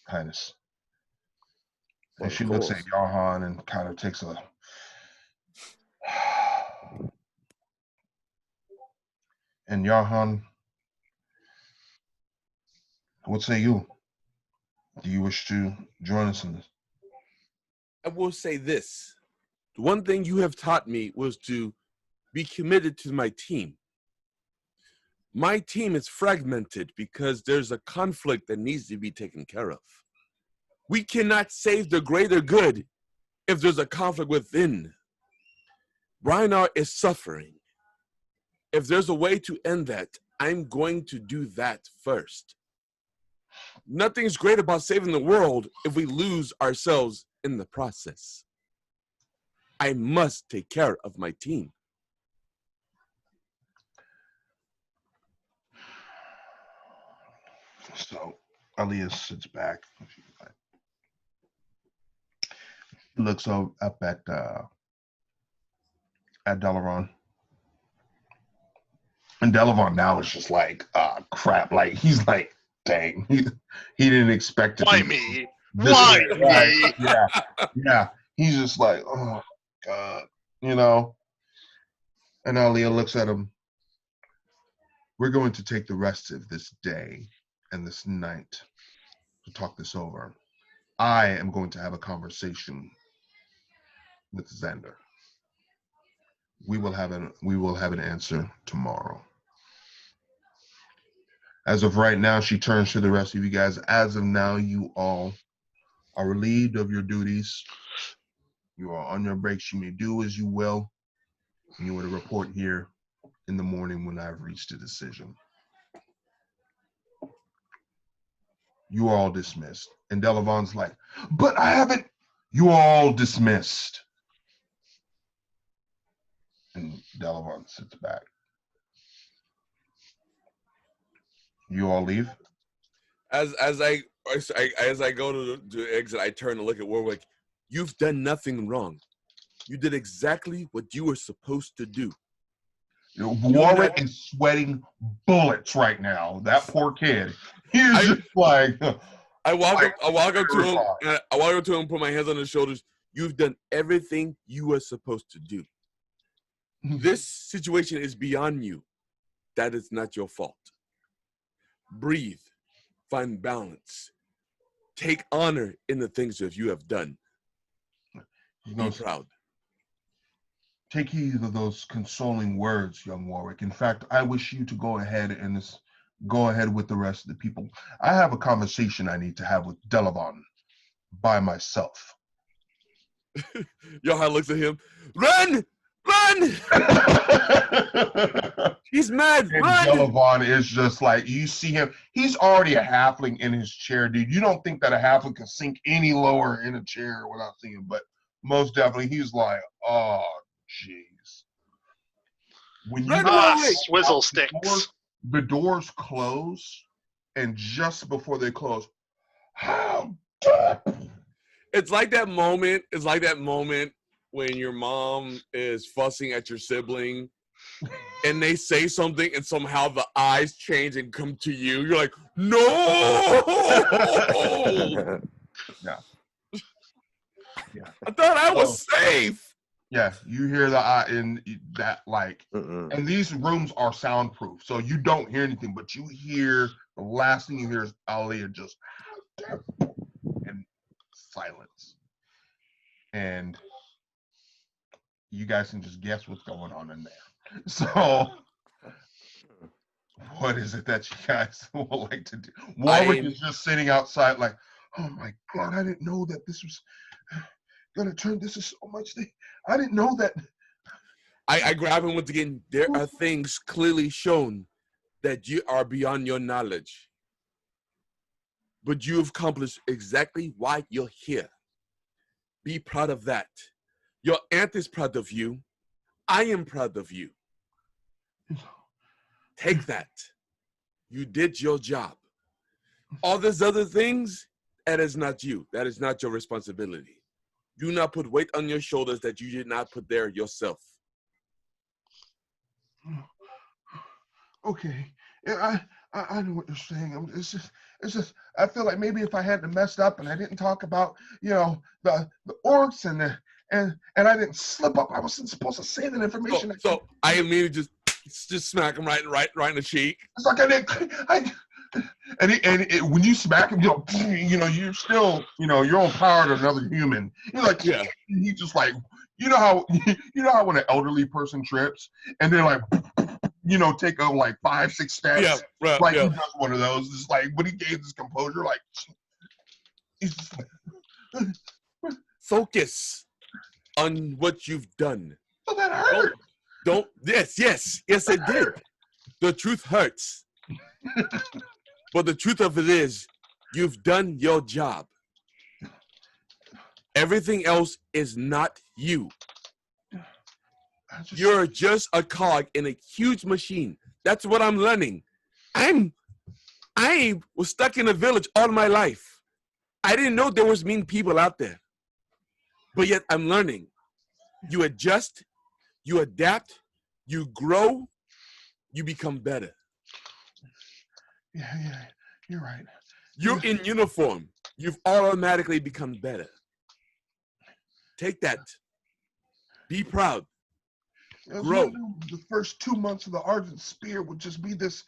Highness. And she looks at Johan and kind of takes a and Johan, what say you? Do you wish to join us in this? I will say this. The one thing you have taught me was to be committed to my team. My team is fragmented because there's a conflict that needs to be taken care of. We cannot save the greater good if there's a conflict within. Reinhard is suffering. If there's a way to end that, I'm going to do that first. Nothing's great about saving the world if we lose ourselves in the process. I must take care of my team. So Elias sits back. He looks up at Delaron. And Delaron now is just like, crap. Like, he's like, dang. He didn't expect it. Why me? This Why way, me? right? Yeah. Yeah. He's just like, oh, God. You know? And Alia looks at him. We're going to take the rest of this day and this night to talk this over. I am going to have a conversation with Xander. We will have an answer tomorrow. As of right now, she turns to the rest of you guys. As of now, you all are relieved of your duties. You are on your breaks. You may do as you will. And you were to report here in the morning when I've reached a decision. You are all dismissed. And Delavon's like, but I haven't. You are all dismissed. And Delavon sits back. You all leave? As I go to exit, I turn and look at Warwick. You've done nothing wrong. You did exactly what you were supposed to do. Warwick is sweating bullets right now. That poor kid. He's just like. I walk up to him and put my hands on his shoulders. You've done everything you were supposed to do. This situation is beyond you. That is not your fault. Breathe. Find balance. Take honor in the things that you have done. Be proud. Take heed of those consoling words, young Warwick. In fact, I wish you to go ahead with the rest of the people. I have a conversation I need to have with Delavon by myself. Johan looks at him. Run! Run! He's mad. And Run! Delavon is just like, you see him. He's already a halfling in his chair, dude. You don't think that a halfling can sink any lower in a chair without seeing him, but most definitely he's like, oh, jeez. When you swizzle sticks. The doors close, and just before they close, how dare you? It's like that moment. It's like that moment when your mom is fussing at your sibling and they say something and somehow the eyes change and come to you. You're like, no! Yeah. I thought I was safe. Yeah, you hear the eye in that, like, and these rooms are soundproof, so you don't hear anything, but you hear, the last thing you hear is Aliyah just, and silence. And you guys can just guess what's going on in there. So, what is it that you guys would like to do? Warwick is just sitting outside like, oh my God, I didn't know that this was going to turn, this is so much. I didn't know that. I grab him once again. There are things clearly shown that you are beyond your knowledge. But you've accomplished exactly why you're here. Be proud of that. Your aunt is proud of you. I am proud of you. Take that. You did your job. All these other things, that is not you. That is not your responsibility. Do not put weight on your shoulders that you did not put there yourself. Okay. Yeah, I know what you're saying. It's just I feel like maybe if I hadn't messed up and I didn't talk about the orcs and I didn't slip up, I wasn't supposed to say that information. So I immediately just smack him right in the cheek. It's like I didn't. When you smack him, you're still, you're empowered another human. You're like, Yeah. he just like, how when an elderly person trips and they're like, take like 5-6 steps. Yeah, right. Like Yeah. he does one of those. It's like when he gains his composure, like he's just like, Focus on what you've done. so that hurt. Don't. Yes, it did. The truth hurts. But the truth of it is, you've done your job. Everything else is not you. You're just a cog in a huge machine. That's what I'm learning. I was stuck in a village all my life. I didn't know there was mean people out there. But yet I'm learning. You adjust, you adapt, you grow, you become better. Yeah, you're right. You're in uniform. You've automatically become better. Take that. Be proud. Grow. The first 2 months of the Ardent Spear would just be this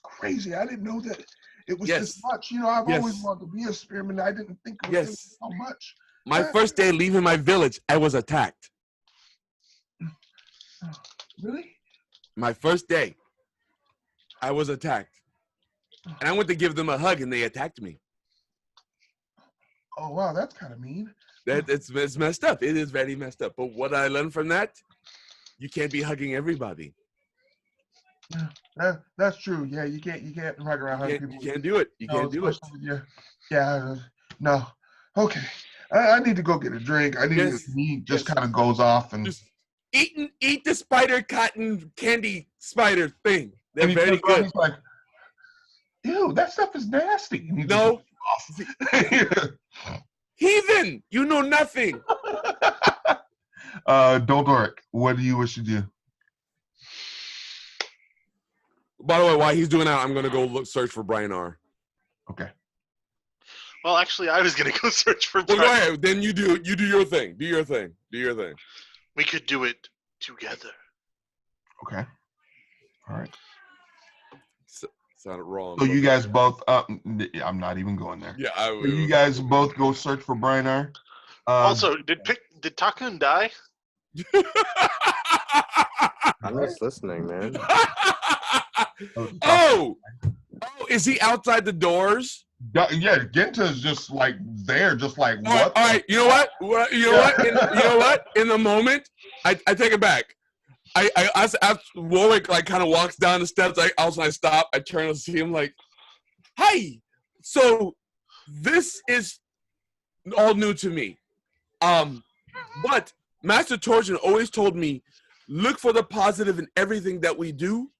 crazy. I didn't know that it was this much. I've always wanted to be a spearman. I didn't think it was so much. My first day leaving my village, I was attacked. Really? My first day, I was attacked. And I went to give them a hug, and they attacked me. Oh, wow, that's kind of mean. It's messed up. It is very messed up. But what I learned from that, you can't be hugging everybody. Yeah, that's true. Yeah, you can't run around hugging people. You can't do it. You can't do it. Yeah, no. Okay, I need to go get a drink. He just kind of goes off and just eat the spider cotton candy spider thing. They're very good. He's like, ew, that stuff is nasty. No. Heathen, you know nothing. Doldoric, what do you wish to do? By the way, while he's doing that, I'm gonna go search for Brian R. Okay. Well, actually, I was gonna go search for. Well, go ahead. Then you do your thing. Do your thing. We could do it together. Okay. All right. Sounded wrong. So you guys both. I'm not even going there. Yeah. So you guys both go search for Brian R. Also, did Takun die? I'm just listening, man. Oh, is he outside the doors? Yeah, Genta's just like there, just like what? All right, you know what? You know what? In the moment, I take it back. After Warwick like kind of walks down the steps, I stop. I turn and see him like, "Hi." So this is all new to me. But Master Torsion always told me, look for the positive in everything that we do,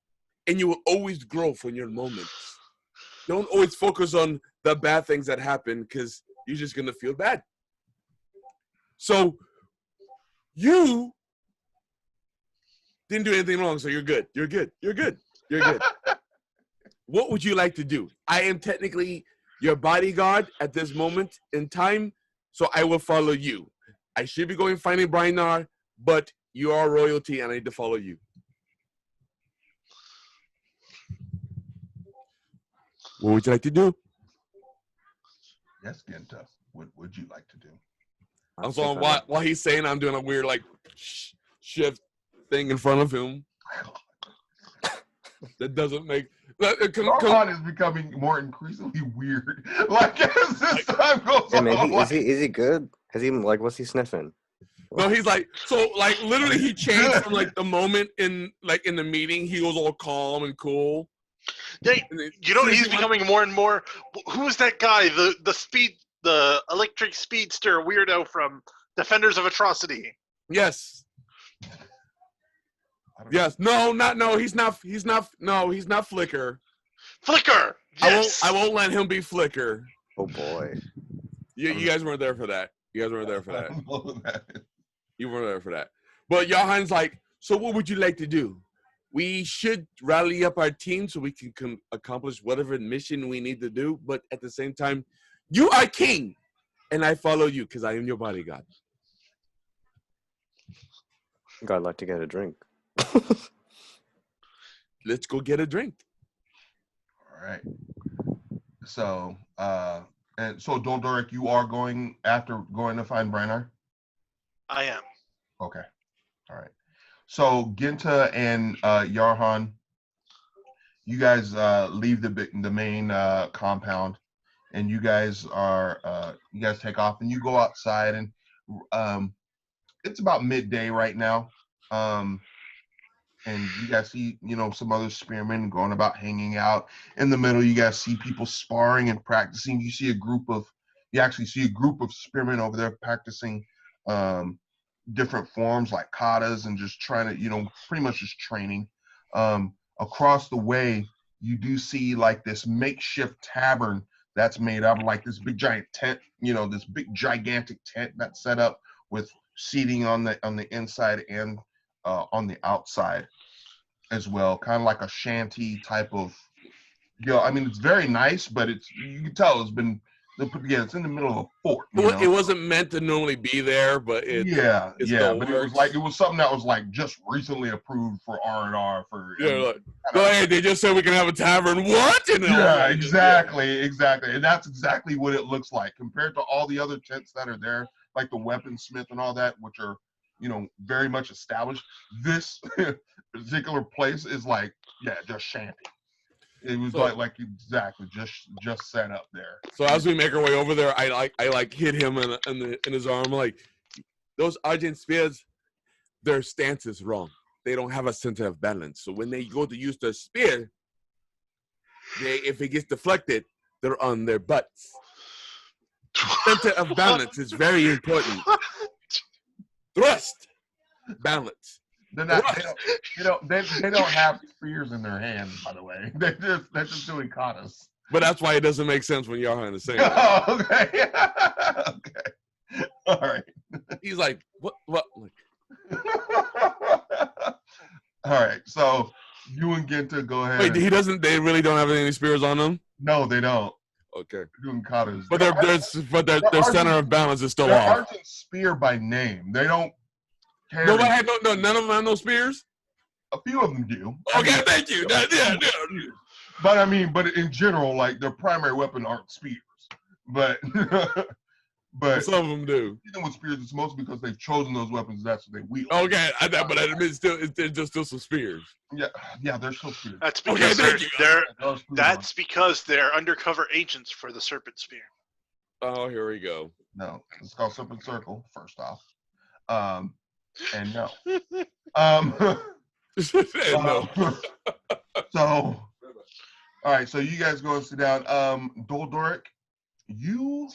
and you will always grow from your moments. Don't always focus on the bad things that happen because you're just going to feel bad. So you didn't do anything wrong, so you're good. You're good. What would you like to do? I am technically your bodyguard at this moment in time, so I will follow you. I should be going finding Brian R, but you are royalty and I need to follow you. What would you like to do? Yes, Genta. What would you like to do? Also, while he's saying, I'm doing a weird like shift thing in front of him. That doesn't make. Rohan is becoming more increasingly weird. Like as this time goes on. Man, is he good? Has he what's he sniffing? No, he's like literally he changed from like the moment in the meeting. He was all calm and cool. Yeah, he's becoming more and more. Who is that guy? The electric speedster weirdo from Defenders of Atrocity. Yes. Yes. No. He's not. No, he's not Flicker. Flicker. Yes. I won't let him be Flicker. Oh boy. You guys weren't there for that. You weren't there for that. But Johan's like, so what would you like to do? we should rally up our team so we can accomplish whatever mission we need to do. But at the same time, you are king, and I follow you because I am your bodyguard. I'd like to get a drink. Let's go get a drink. All right. So, and so, Doldoric, you are going to find Brenner? I am. Okay. All right. So, Ginta and Yarhan, you guys leave the main compound, and you guys take off, and you go outside, and it's about midday right now. And you guys see, some other spearmen going about hanging out. In the middle, you guys see people sparring and practicing. You actually see a group of spearmen over there practicing different forms like katas and just trying to, pretty much just training. Across the way, you do see like this makeshift tavern that's made up of like this big giant tent, this big gigantic tent that's set up with seating on the inside and on the outside as well, kind of like a shanty type of, I mean, it's very nice, but you can tell it's been put together. It's in the middle of a fort. It wasn't meant to normally be there, but but it was something that was like just recently approved for R&R for. Go ahead. They just said we can have a tavern. What? Yeah, exactly, and that's exactly what it looks like compared to all the other tents that are there, like the weaponsmith and all that, which are very much established. This particular place is like, just shanty. It was like exactly just set up there. So as we make our way over there, I hit him in his arm, like, those Argent spears, their stance is wrong. They don't have a center of balance. So when they go to use their spear, if it gets deflected, they're on their butts. Center of balance is very important. Thrust, balance. They're not. They don't have spears in their hands. By the way, they're just doing katas. But that's why it doesn't make sense when Yarhan is saying that. Oh, okay. Okay. All right. He's like, what? All right. So you and Ginta go ahead. Wait, they really don't have any spears on them? No, they don't. Okay. They're doing katas. But their center of balance is still off. Argent spear by name. They don't. None of them have no spears? A few of them do. Okay, thank you. Yeah. But in general, like their primary weapon aren't spears. But some of them do. Even with spears, it's mostly because they've chosen those weapons. That's what they wield. Okay, but I admit they're just still some spears. Yeah, they're still spears. That's because that's because they're undercover agents for the Serpent Spear. Oh, here we go. No, it's called Serpent Circle. First off, and no. No. So, all right. So you guys go and sit down. Doldoric, you.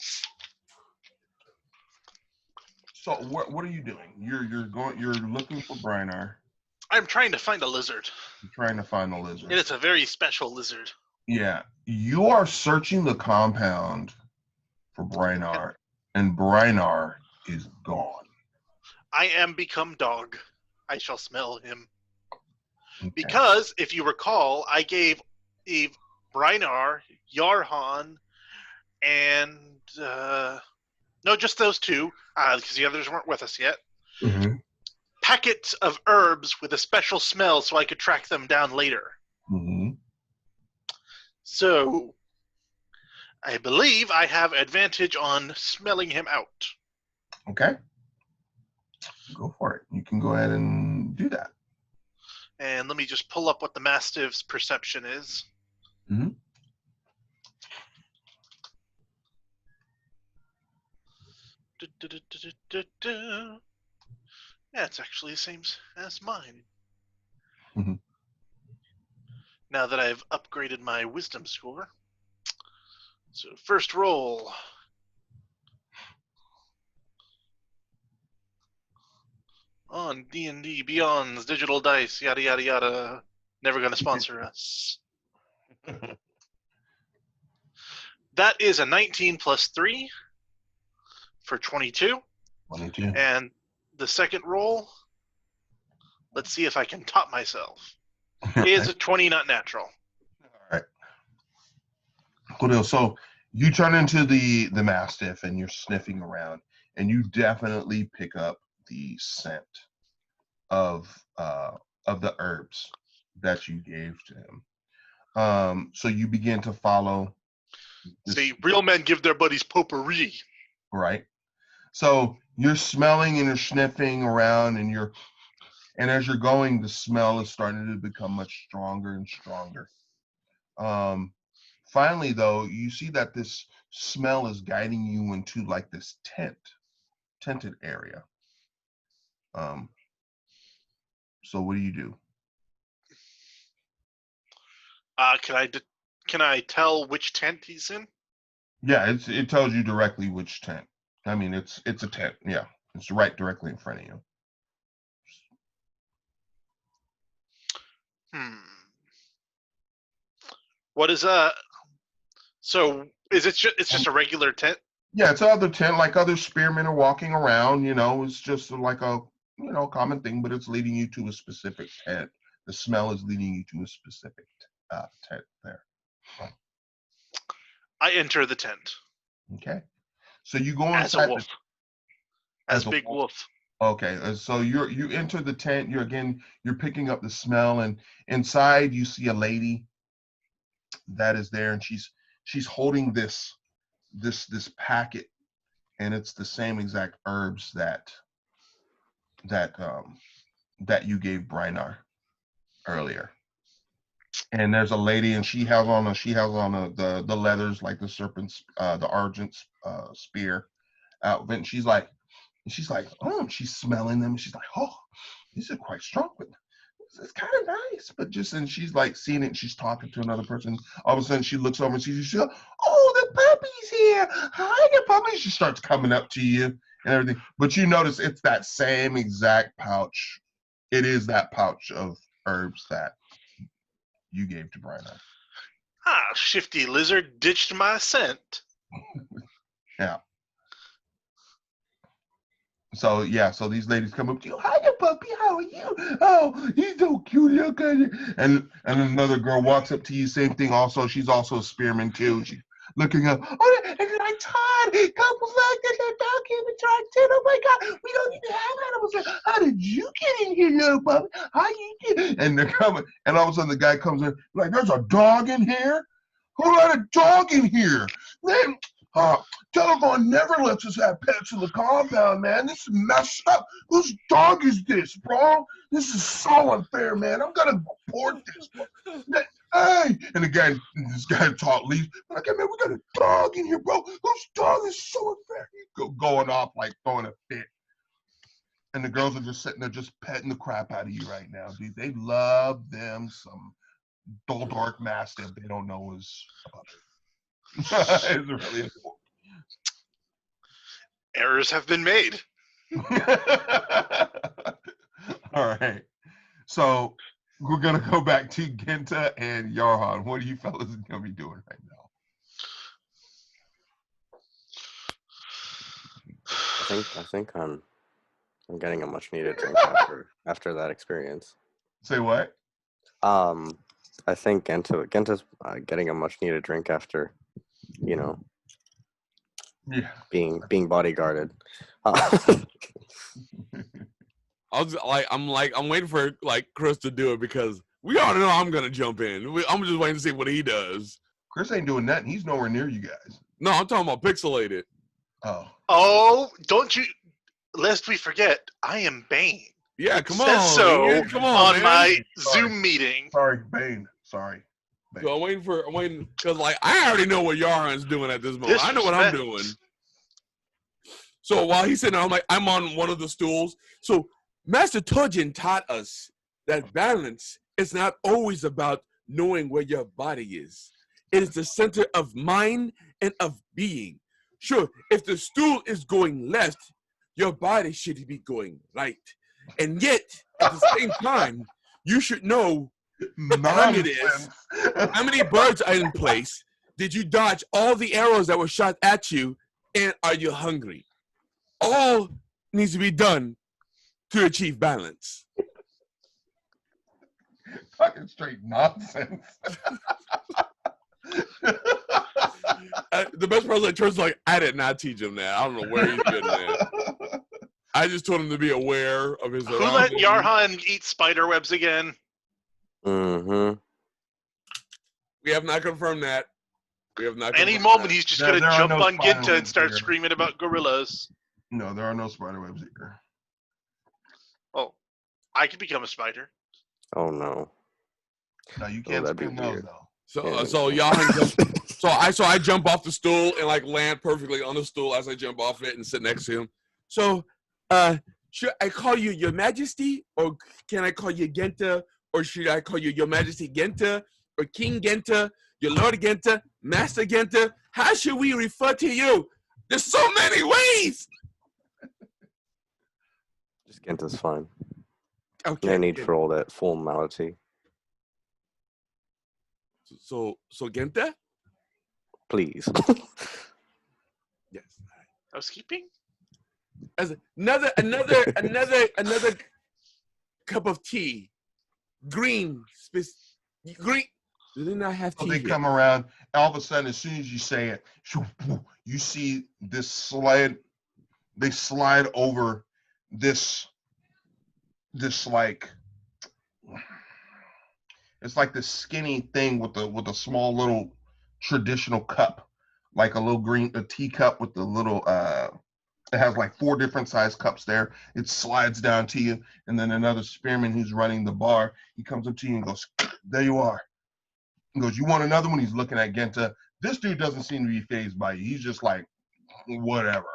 So what are you doing? You're looking for Brynar. I'm trying to find a lizard. You're trying to find a lizard. It is a very special lizard. Yeah, you are searching the compound for Brynar, and Brynar is gone. I am become dog. I shall smell him. Okay. Because, if you recall, I gave Brynar, Yarhan, and no, just those two, because the others weren't with us yet. Mm-hmm. Packets of herbs with a special smell, so I could track them down later. Mm-hmm. So, I believe I have advantage on smelling him out. Okay. Go for it. You can go ahead and do that. And let me just pull up what the Mastiff's perception is. Mm-hmm. Yeah, it's actually the same as mine. Mm-hmm. Now that I've upgraded my wisdom score. So first roll. On D&D Beyond's Digital Dice, yada yada yada. Never going to sponsor us. That is a 19 plus 3 for 22. 22. And the second roll, let's see if I can top myself. Is a 20 not natural? All right. Cool deal. So you turn into the mastiff and you're sniffing around, and you definitely pick up the scent of the herbs that you gave to him. So you begin to follow. See, real men give their buddies potpourri. Right. So you're smelling and you're sniffing around, and as you're going, the smell is starting to become much stronger and stronger. Finally, though, you see that this smell is guiding you into like this tented area. So what do you do? Can I tell which tent he's in? Yeah, it tells you directly which tent. I mean, it's a tent. Yeah, it's right directly in front of you. What is So is it it's just a regular tent? Yeah, it's another tent. Like other spearmen are walking around. It's just like a common thing, but it's leading you to a specific tent. The smell is leading you to a specific tent there. I enter the tent. Okay, so you go inside as a wolf. As Big Wolf. Okay, so you enter the tent. You're picking up the smell, and inside you see a lady that is there, and she's holding this packet, and it's the same exact herbs that you gave Brynar earlier. And there's a lady, and she has on the leathers, like the serpent's the argent spear outfit. And she's like, oh, she's smelling them. She's like, oh, these are quite strong, but it's kind of nice. But and she's like seeing it, and she's talking to another person. All of a sudden, she looks over and sees you. She goes, oh, the puppy's here. Hi, the puppy. She starts coming up to you and everything. But you notice it's that same exact pouch. It is that pouch of herbs that you gave to Brynar. Shifty lizard ditched my scent. Yeah. So these ladies come up to you. Hi, puppy. How are you? Oh, he's so cute. Look at it. And another girl walks up to you. Same thing. Also, she's also a spearman too. She's looking up. Oh, and then I Todd, come back. There's a dog in the dry tent. Oh my God, we don't even have animals. Like, how did you get in here, little puppy? How you get? And they're coming. And all of a sudden, the guy comes in like, "There's a dog in here. Who let a dog in here? Man, Telephone never lets us have pets in the compound, man. This is messed up. Whose dog is this, bro? This is so unfair, man. I'm gonna report this. Hey, and again, this guy leaves. Like, hey, man, we got a dog in here, bro. Whose dog is so unfair? Going off like throwing a fit. And the girls are just sitting there, just petting the crap out of you right now, dude. They love them some dull dark mastiff. They don't know is about it. It's really important. Errors have been made. All right. So we're gonna go back to Genta and Yarhan. What are you fellas gonna be doing right now? I think I'm getting a much needed drink after that experience. Say what? I think Genta's getting a much needed drink after, being bodyguarded. I'm waiting for Chris to do it because we already know I'm gonna jump in. I'm just waiting to see what he does. Chris ain't doing nothing. He's nowhere near you guys. No, I'm talking about pixelated. Oh, don't you? Lest we forget, I am Bane. Yeah, come on. So come on, man. My Zoom meeting. Sorry, Bane. Sorry. Bane. So I'm waiting because I already know what Yarhan's doing at this moment. I know what I'm doing. So while he's sitting there, I'm on one of the stools. So Master Tojin taught us that balance is not always about knowing where your body is. It is the center of mind and of being. Sure, if the stool is going left, your body should be going right. And yet, at the same time, you should know what time it is. How many birds are in place? Did you dodge all the arrows that were shot at you? And are you hungry? All needs to be done to achieve balance. Fucking straight nonsense. The best part is like Turns like, I did not teach him that. I don't know where he's getting that. I just told him to be aware of his. Who let Yarhan eat spider webs again? Mm-hmm. We have not confirmed that. We have not. Any moment that. he's just going to jump on Ginta and start screaming about gorillas. No, there are no spider webs here. Oh, I could become a spider. Oh no. No, you can't spin those though. So Yarhan jumps. So I jump off the stool and like land perfectly on the stool as I jump off it and sit next to him. So, should I call you Your Majesty, or can I call you Genta, or should I call you Your Majesty Genta, or King Genta, Your Lord Genta, Master Genta? How should we refer to you? There's so many ways. Just Genta's fine. Okay. No need for all that formality. So Genta? Please. Yes. Housekeeping? As another cup of tea. Green. Green. Do they not have tea? So they come around. All of a sudden, as soon as you say it, you see this slide. They slide over this like, it's like this skinny thing with a small little traditional cup, like a teacup with the little it has like 4 different size cups there. It slides down to you, and then another spearman who's running the bar, he comes up to you and goes, "There you are." He goes, "You want another one?" He's looking at Genta. This dude doesn't seem to be fazed by you. He's just like, whatever.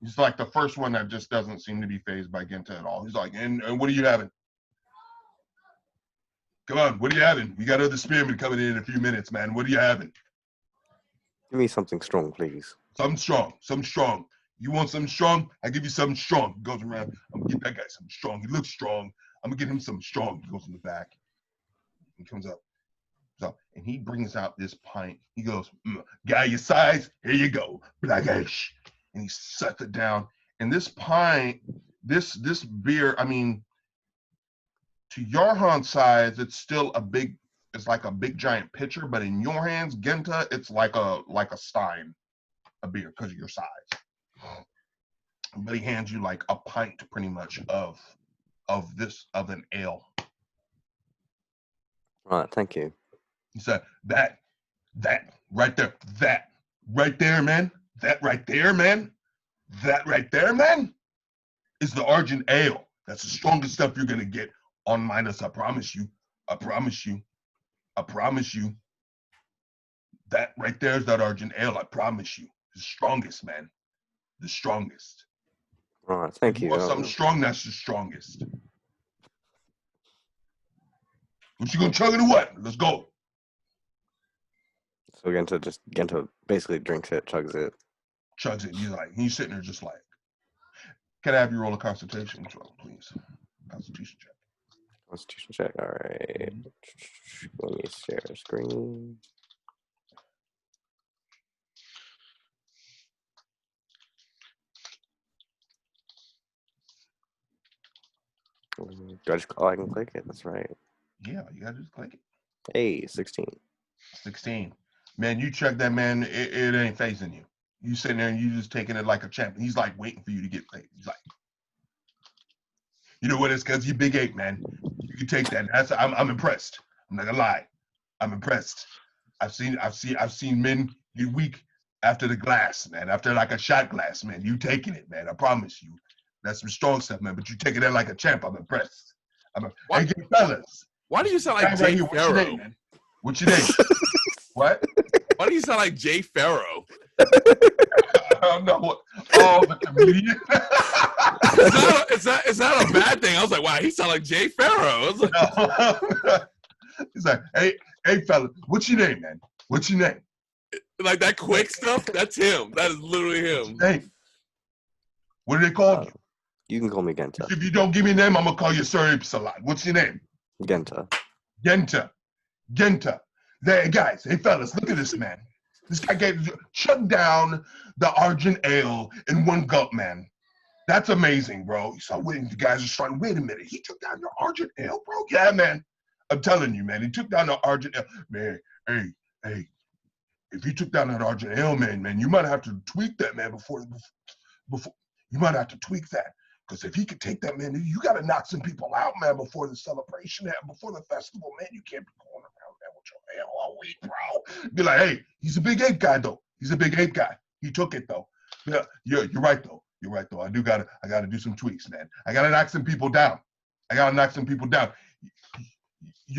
He's like the first one that just doesn't seem to be fazed by Genta at all. He's like, and what are you having? Come on, what are you having? We got other spearmen coming in a few minutes, man. What are you having? Give me something strong, please. Something strong. You want something strong? I give you something strong. He goes around. I'm gonna get that guy something strong. He looks strong. I'm gonna get him something strong. He goes in the back. He comes up. And he brings out this pint. He goes, "Guy your size, here you go. Blackish." And he sets it down. And this pint, this beer, I mean, to Yarhan's size, it's still it's like a big giant pitcher, but in your hands, Genta, it's like a stein, a beer, because of your size. But he hands you like a pint pretty much of an ale. All right, thank you. He said, that right there, man, that right there, man, is the Argent Ale. That's the strongest stuff you're gonna get on Midas. I promise you. That right there is that Argent Ale. I promise you. The strongest, man. The strongest. All right, thank you. Want something strong? That's the strongest. What you gonna chug it or what? Let's go. So Genta basically drinks it, chugs it. He's sitting there just like, can I have you roll a Constitution, please? Constitution check. Constitution check. All right. Let me share screen. I can click it. That's right. Yeah, you gotta just click it. Hey, 16. 16. Man, you check that, man. It ain't facing you. You sitting there and you just taking it like a champ. He's like waiting for you to get paid. He's like, you know what? It's because you big ape, man. You can take that. I'm impressed. I'm not gonna lie. I'm impressed. I've seen men get weak after the glass, man. After like a shot glass, man. You taking it, man. I promise you. That's some strong stuff, man. But you taking that like a champ. I'm impressed. Hey, fellas. Why do you sound like Jay Farrow? What's your name? What? Why do you sound like Jay Farrow? I don't know what. Oh, the comedian. it's not a bad thing. I was like, wow, he sound like Jay Farrow. He's like, hey, fella, what's your name, man? What's your name? Like that quick stuff. That's him. That is literally him. Hey, what do they call you? You can call me Genta. If you don't give me a name, I'm gonna call you Sir Ipsalon. What's your name? Genta. There, guys. Hey, fellas, look at this man. This guy chugged down the Argent Ale in one gulp, man. That's amazing, bro. You saw the guys are starting. Wait a minute, he took down your Argent Ale, bro. Yeah, man. I'm telling you, man. He took down the Argent L. Man, hey. If he took down that Argent L, man, you might have to tweak that, man, before you might have to tweak that. Because if he could take that, man, you got to knock some people out, man, before the celebration, before the festival, man. You can't be going around, man, with your L all week, bro. Be like, hey, he's a big ape guy, though. He's a big ape guy. He took it, though. Yeah, you're right, though. You're right, though. I gotta do some tweaks, man. I gotta knock some people down. You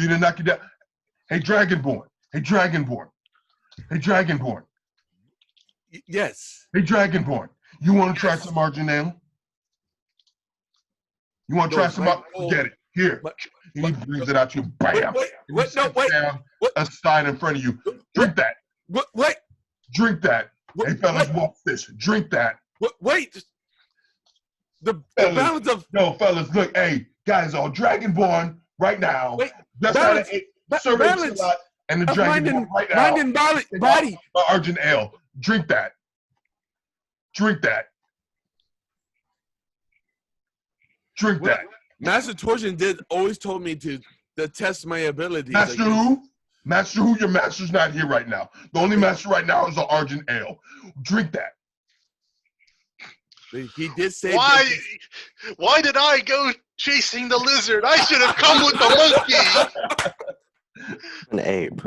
didn't knock you down. Hey, Dragonborn. Yes. Hey, Dragonborn. You want to try some Argent Ale? You want to try some? Get it. Here. He brings it out to you. Bam. Wait. Down a stein in front of you. Drink that. Wait. Drink that. Hey, fellas, walk this. Drink that. Wait. The balance of... No, fellas, look. Hey, guys, all Dragonborn right now. Wait. Just had a serving slot and the Dragonborn right now. Mind and body. Argent Ale. Drink that. Master Torsion did always told me to test my abilities. Master who? Master who? Your master's not here right now. The only master right now is the Argent Ale. Drink that. He did say. Why did I go chasing the lizard? I should have come with the monkey. An ape.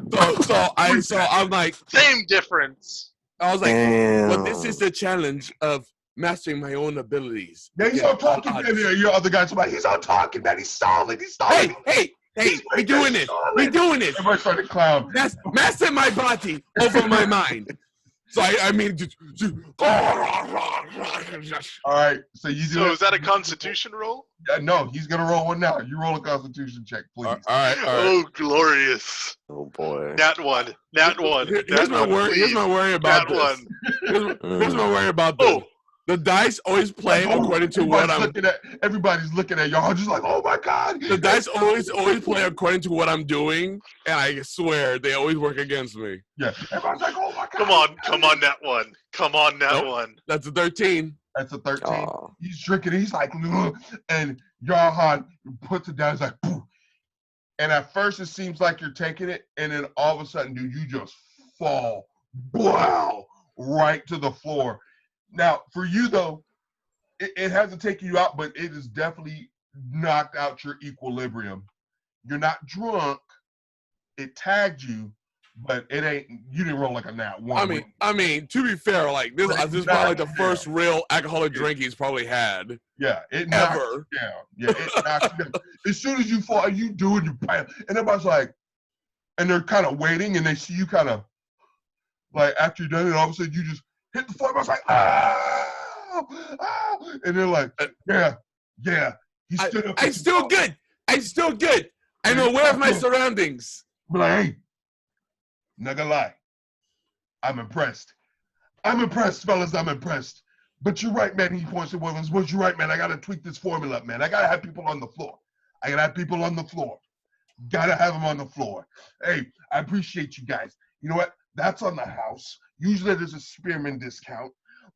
So I'm like, same difference. I was like, damn. well, this is the challenge of mastering my own abilities. Yeah, he's all talking, man. Your other guy's like, he's all talking, man. He's solid. Hey, we doing it. Everybody started clown. Master my body over my mind. So I mean, all right. So you do. So is that a Constitution roll? No, he's gonna roll one now. You roll a Constitution check, please. All right. Oh, glorious! Oh boy. Nat one. Here's my worry about this. Here's my worry about this. The dice always play according to what I'm. Everybody's looking at y'all, just like, oh my god. The dice always play according to what I'm doing, and I swear they always work against me. Yeah, everybody's like, oh my god. Come on, that one. Come on, that one. That's a 13. That's a 13. He's drinking. He's like, and Johan puts it down. He's like, poof. And at first it seems like you're taking it, and then all of a sudden, dude, you just fall, wow, right to the floor. Now, for you, though, it hasn't taken you out, but it has definitely knocked out your equilibrium. You're not drunk. It tagged you, but it ain't. You didn't roll like a nat one. I mean, to be fair, like this is probably like the first real alcoholic drink he's probably had. Yeah, it knocked you down. Yeah, it knocked you down. As soon as you fall, you do it, you bam, and everybody's like, and they're kind of waiting, and they see you kind of like after you're done, and all of a sudden you just hit the floor. I was like, and they're like, yeah. He stood up. I'm still good. I'm aware of my surroundings. But like, hey, not gonna lie, I'm impressed. Fellas. I'm impressed. But you're right, man. He points to Williams. But you're right, man. I gotta tweak this formula up, man. I gotta have people on the floor. Gotta have them on the floor. Hey, I appreciate you guys. You know what? That's on the house. Usually there's a spearman discount,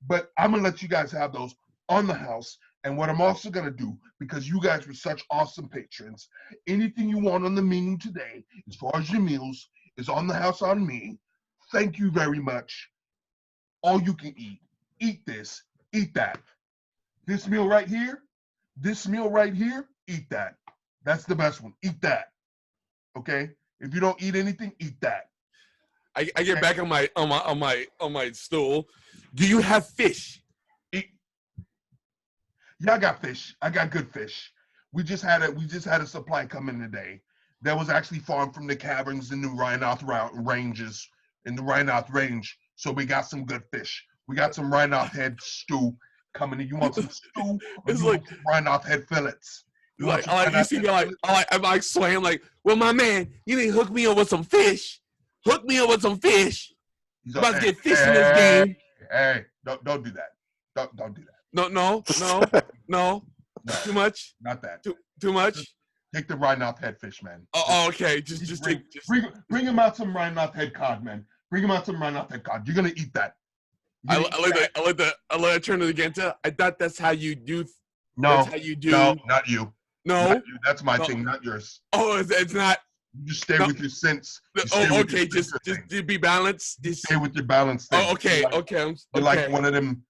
but I'm gonna let you guys have those on the house. And what I'm also gonna do, because you guys were such awesome patrons, anything you want on the menu today, as far as your meals, is on the house on me. Thank you very much. All you can eat. Eat this, eat that. This meal right here, eat that. That's the best one. Eat that. Okay? If you don't eat anything, eat that. I get back on my stool. Do you have fish? Yeah, I got fish. I got good fish. We just had a supply come in today. That was actually farmed from the caverns in the Rhinoth ranges, in the Rhinoth range. So we got some good fish. We got some Rhinoth head stew coming in. You want some stew? It's like Rhinoth head fillets. I'm like swaying like, well, my man, you need to hook me up with some fish. Hook me up with some fish. He's about to get fish in this game. Hey, don't do that. Don't do that. No. Too much. Not that. Too much. Take the Rhinoth head fish, man. Oh, okay. Just bring him out some Rhinoth head cod, man. Bring him out some Rhinoth head cod. You're gonna eat that. I like that turn to the Genta. I thought that's how you do. No, that's how you do. No, not you. No, not you. That's my thing, not yours. Oh, it's not. You just stay with your sense. Oh, okay. Just be balanced. Stay with your balance thing. Oh, okay. You're like, Okay. You're like one of them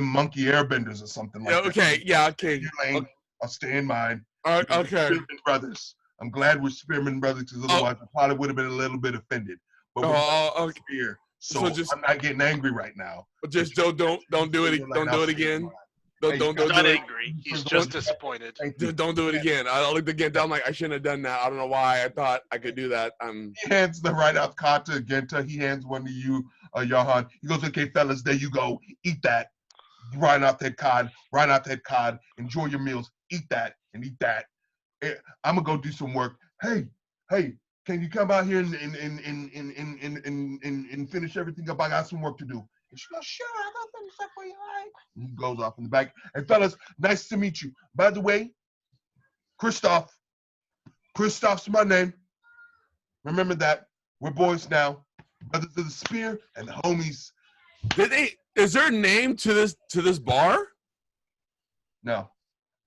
monkey airbenders or something like that. Okay. Yeah. Okay. Your lane, I'll stay in mine. Okay. Spearman brothers. I'm glad we're Spearman brothers because otherwise I probably would have been a little bit offended. But we're spear, so I'm not getting angry right now. Just don't do it. Don't do it again. Don't do it. Not angry. He's just disappointed. Just don't do it again. I looked again. I'm like, I shouldn't have done that. I don't know why I thought I could do that. He hands the right out card to Genta. He hands one to you, Johan. He goes, okay, fellas, there you go. Eat that. Right out that card. Right out that card. Enjoy your meals. Eat that and eat that. I'm gonna go do some work. Hey, can you come out here and finish everything up? I got some work to do. And she goes, sure, I got finish up for you, all right? And he goes off in the back. And fellas, nice to meet you. By the way, Christoph. Christoph's my name. Remember that. We're boys now. Brothers of the Spear and homies. Is there a name to this bar? No.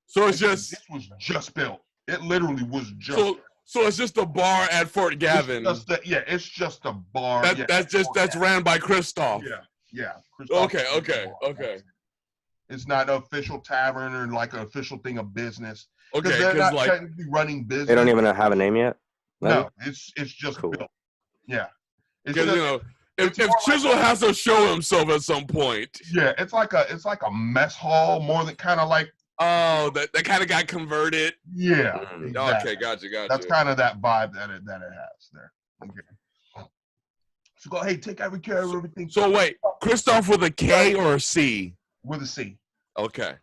So it's just this was just built. It literally was just so it's just a bar at Fort Gavin. It's just a bar. That's ran by Christoph. Yeah. Okay. It's not an official tavern or like an official thing of business. Okay, they're not technically running business. They don't even have a name yet. No, it's just cool. built. Yeah. Because if Chisel has to show himself at some point. Yeah, it's like a mess hall more than kind of like. Oh, that kind of got converted. Yeah. Exactly. Okay, gotcha. That's kind of that vibe that it has there. Okay. So go, hey, take care of everything. So wait, Christoph with a K or a C? With a C. Okay.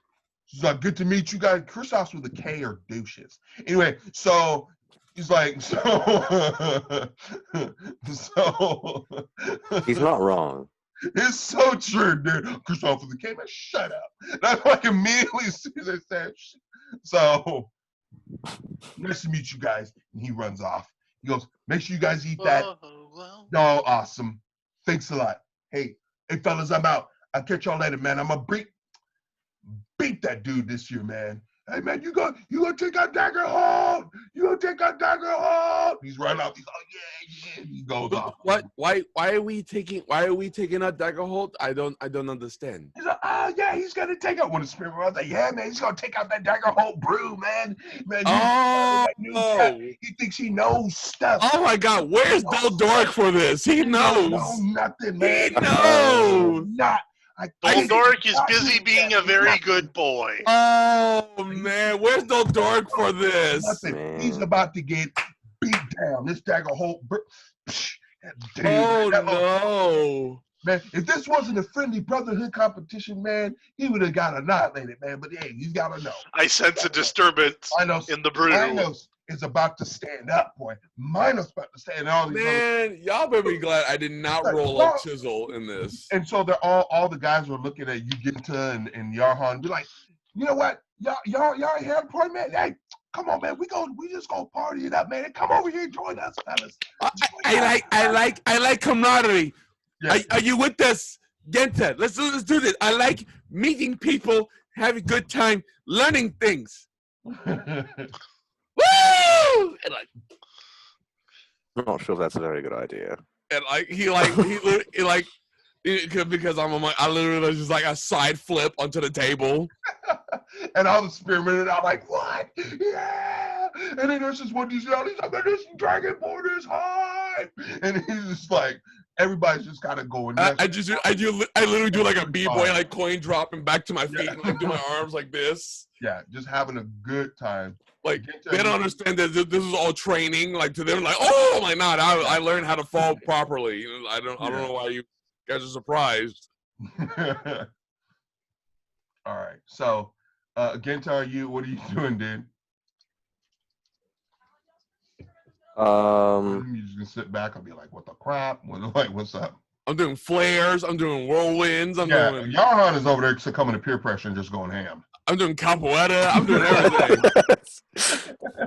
She's like, good to meet you guys. Christoph's with a K or douches. Anyway, so he's like, so he's not wrong. It's so true, dude. Christoph with a K, man, shut up. That's like immediately as soon as I said, so nice to meet you guys. And he runs off. He goes, make sure you guys eat that. Oh, awesome. Thanks a lot. Hey, fellas, I'm out. I'll catch y'all later, man. I'm gonna beat that dude this year, man. Hey, man, you gonna take out Dagger Hold? You gonna take out Dagger Hold? He's running off. He's like, yeah. He goes off. What? Why are we taking out Dagger Hold? I don't understand. He's like, oh yeah, he's gonna take out one of the spirit. I was like, yeah, man, he's gonna take out that Dagger Hold brew, man. He thinks he knows stuff. Oh my God, where's Del Dork for this? He knows. No, nothing, man. He knows. Not. Dork is busy being a very good boy. Oh man, where's Del Dork for this? Nothing. He's about to get beat down. This Dagger Hold. Oh no. Man, if this wasn't a friendly brotherhood competition, man, he would have got annihilated, man. But hey, you gotta know. I sense a disturbance in the brew. Minos is about to stand up, boy. Minos about to stand up. Man, y'all better be glad I did not roll up Chisel in this. And so they're all the guys were looking at you, Genta and Yarhan. Be like, you know what? Y'all ain't had a party, man. Hey, come on, man. We just gonna party it up, man. Come over here and join us, fellas. I like camaraderie. Yeah. Are you with us, Genta? Let's do this. I like meeting people, having a good time, learning things. Woo! And I'm not sure if that's a very good idea. And because I literally was just like a side flip onto the table. And all the spearmen are like, what? Yeah. And then there's this one dude yelling, he's like, this Dragonborn is high. And he's just like, everybody's just kind of going. I literally do like a b-boy, like coin dropping back to my feet and like do my arms like this. Yeah, just having a good time. Like they don't understand that this is all training. Like to them, like, oh my God, I learned how to fall properly. I don't know why you guys are surprised. All right, so Genta, what are you doing, dude? You just gonna sit back and be like, "What the crap? What's up?" I'm doing flares. I'm doing whirlwinds. Yarhan is over there succumbing to peer pressure and just going ham. I'm doing capoeira. I'm doing everything.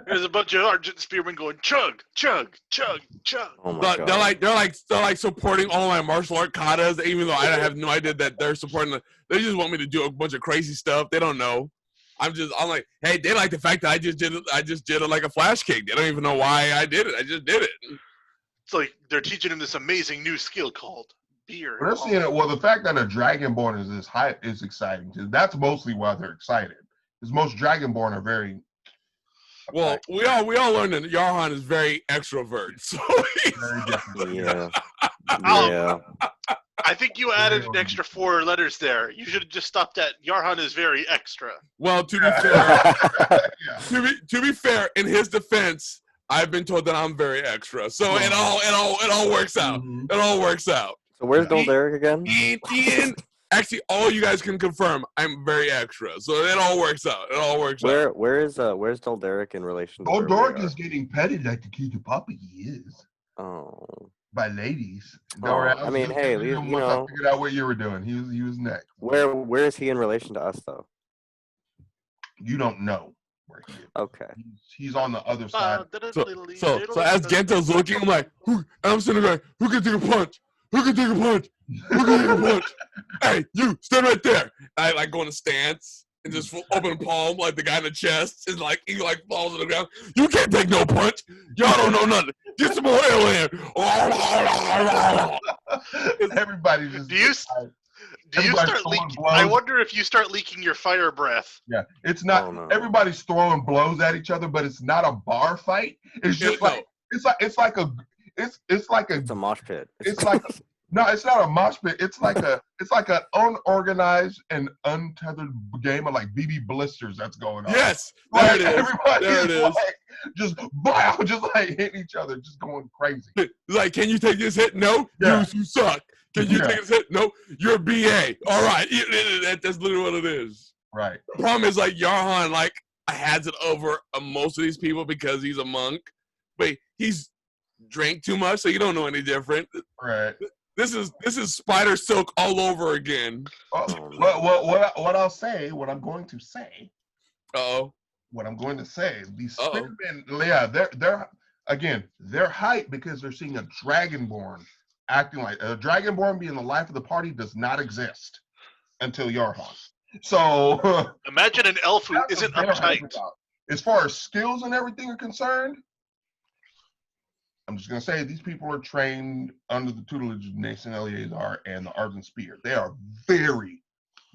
There's a bunch of Argent spearmen going chug, chug, chug, chug. Oh my God. They're like supporting all my martial art katas, even though I have no idea that they're supporting. They just want me to do a bunch of crazy stuff. They don't know. I'm like, hey, they like the fact that I just did it like a flash kick. They don't even know why I did it. I just did it. It's like they're teaching him this amazing new skill called beer. They're seeing it. Well, the fact that a Dragonborn is this hype is exciting too. That's mostly why they're excited. Because most Dragonborn are very. Well, we all learned that Yarhan is very extrovert, so very different. Yeah. Yeah. I think you added an extra 4 letters there. You should have just stopped at Yarhan is very extra. Well, to be fair, to be fair, in his defense, I've been told that I'm very extra, so it all works out. Mm-hmm. It all works out. So where's Dolderic again? Ian, actually, all you guys can confirm I'm very extra, so it all works out. It all works out. Where's Dolderic in relation to? Dolderic is getting petted like the cute puppy he is. Oh. By ladies. I mean, hey, you know, I figured out what you were doing. He was next. Where is he in relation to us, though? You don't know where he is. Okay. He's on the other side. So as Gento's looking, I'm like, I'm sitting there, who can take a punch? Who can take a punch? Who can take a punch? Hey, you, stand right there. I like go in a stance and just open palm like the guy in the chest and like he like falls on the ground. You can't take no punch. Y'all don't know nothing. Get some more air in. Everybody's just. Do you start leaking? I wonder if you start leaking your fire breath. Yeah, it's not. Oh, no. Everybody's throwing blows at each other, but it's not a bar fight. It's just it's like a mosh pit. It's like no, it's not a mosh pit. It's like an unorganized and untethered game of like BB blisters that's going on. Yes, there it is. Everybody there it is. Like, just like hitting each other, just going crazy. Like, can you take this hit? No, you suck. Can you take this hit? No, you're a BA. All right, that's literally what it is. Right. The problem is like Yarhan like has it over most of these people because he's a monk, but he's drank too much, so you don't know any different. Right. This is Spider Silk all over again. What I'll say, what I'm going to say. What I'm going to say, these Spearmen, they're hyped because they're seeing a Dragonborn acting like a Dragonborn being the life of the party does not exist until Yarhan. So imagine an elf who isn't uptight. As far as skills and everything are concerned, I'm just going to say these people are trained under the tutelage of Nathan Eleazar and the Ardent Spear. They are very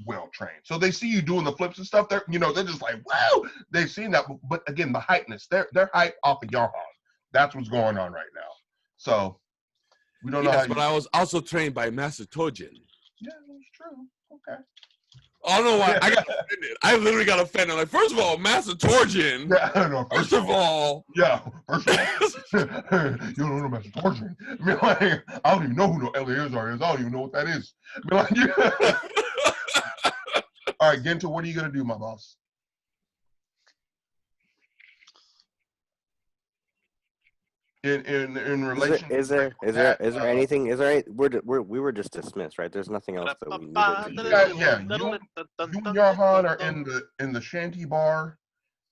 well trained. So they see you doing the flips and stuff. They're just like, wow. They've seen that. But again, the hypeness, they're hyped off of Yarhan. That's what's going on right now. So we don't know. Yes, but I was also trained by Master Tojin. Yeah, that's true. Okay. I don't know why I got offended. I literally got offended. Like, first of all, Master Torgin. Yeah, I don't know. First of all. Yeah, first of all. You don't know Master Torgin. I mean, like, I don't even know who no Eleazar is. I don't even know what that is. I mean, like, all right, Gento, what are you going to do, my boss? In relation, is there anything? We were just dismissed, right? There's nothing else that we needed to do. Yeah, you and Yarhan are in the shanty bar,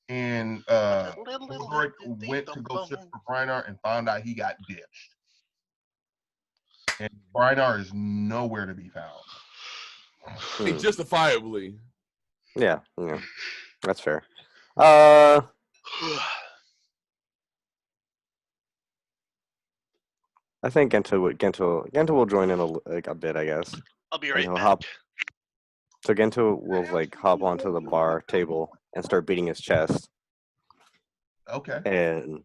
and Ulrich went to go search for Brynar and found out he got ditched, and Brynar is nowhere to be found. Justifiably. Yeah, that's fair. I think Gento will join in a bit, I guess. I'll be right back. So Gento will hop onto the bar table and start beating his chest. Okay. And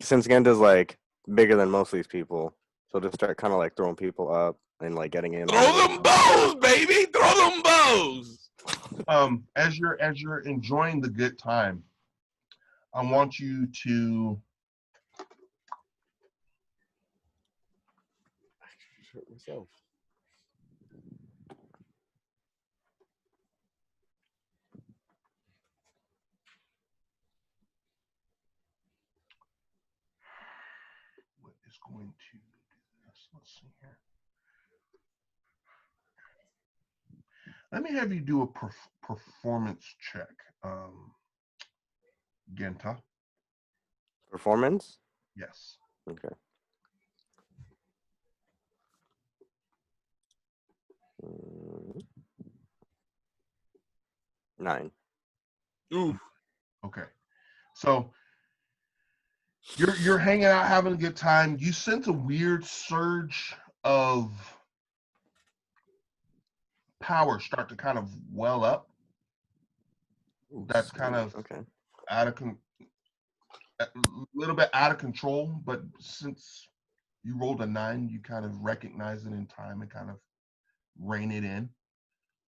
since Gento's bigger than most of these people, so just start kind of throwing people up and getting in. Throw them bows, baby! Throw them bows! As you're enjoying the good time, I want you to. Myself. What is going to do this? Let's see here. Let me have you do a performance check, Genta. Performance? Yes. Okay. 9. Ooh. Okay. So you're hanging out, having a good time. You sense a weird surge of power start to kind of well up. That's kind of Okay. out of a little bit out of control, but since you rolled a 9, you kind of recognize it in time and kind of rein it in.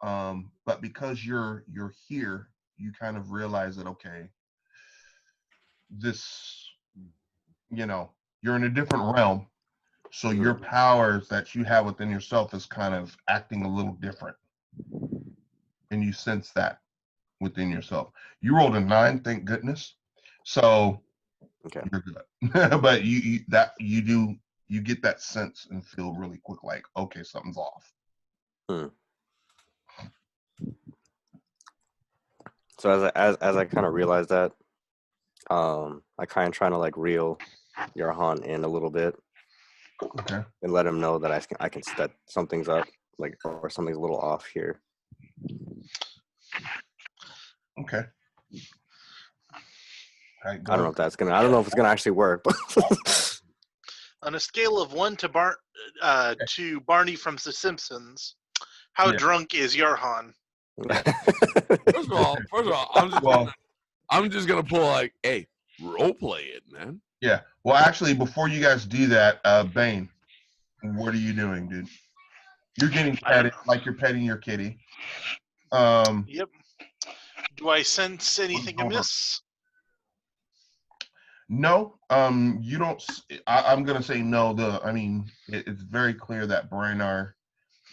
But because you're here, you kind of realize that okay, this, you're in a different realm, so your powers that you have within yourself is kind of acting a little different, and you sense that within yourself. You rolled a 9, thank goodness. So Okay. you're good. But you get that sense and feel really quick like, okay, something's off. So as I kind of realized that, I kind of trying to like reel Yarhan in a little bit. Okay. And let him know that I can set something's up, like, or something's a little off here. Okay. All right, I don't know if it's gonna actually work, but On a scale of 1 to Barney from The Simpsons, how drunk is Yarhan? First of all, I'm just gonna pull like, hey, role play it, man. Yeah. Well, actually, before you guys do that, Bane, what are you doing, dude? You're getting petted like you're petting your kitty. Yep. Do I sense anything amiss? No. You don't. I'm gonna say no. It's very clear that Branar,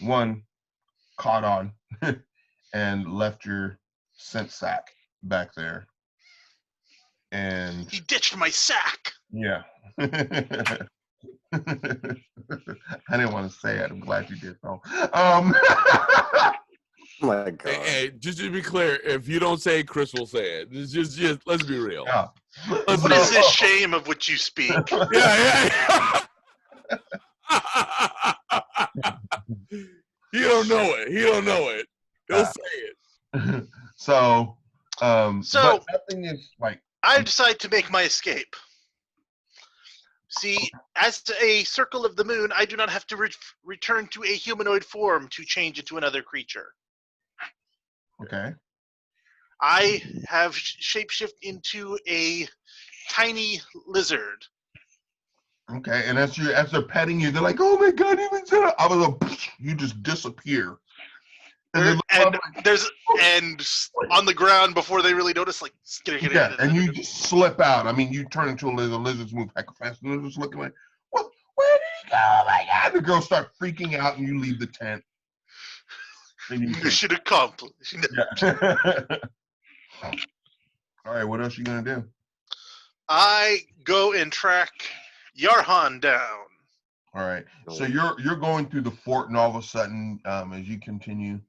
one, caught on and left your scent sack back there, and he ditched my sack. Yeah. I didn't want to say it. I'm glad you did though. Oh my God. Hey, just to be clear, if you don't say it, Chris will say it. It's just let's be real. Yeah. What is this shame of which you speak? Yeah. He don't know it. He'll say it. So but nothing is like I decide to make my escape. See, as a circle of the moon, I do not have to return to a humanoid form to change into another creature. Okay. I have shapeshift into a tiny lizard. Okay, and as they're petting you, they're like, "Oh my God, I was like, you just disappear." And on the ground before they really notice, like, and you just slip out. I mean, you turn into a lizard. Lizards move heck fast, and they're just looking like, "What? Where did he go? Oh my God!" The girls start freaking out, and you leave the tent. Mission accomplished. Yeah. All right, what else you gonna do? I go and track Yarhan down. All right, so you're going through the fort, and all of a sudden, as you continue,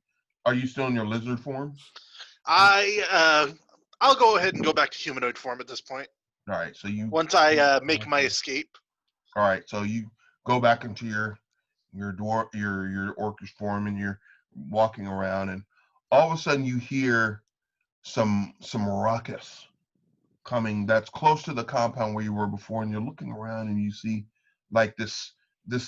are you still in your lizard form? I'll go ahead and go back to humanoid form at this point. All right, so once I make my escape. All right, so you go back into your orcish form, and you're walking around, and all of a sudden you hear some ruckus coming that's close to the compound where you were before, and you're looking around and you see like this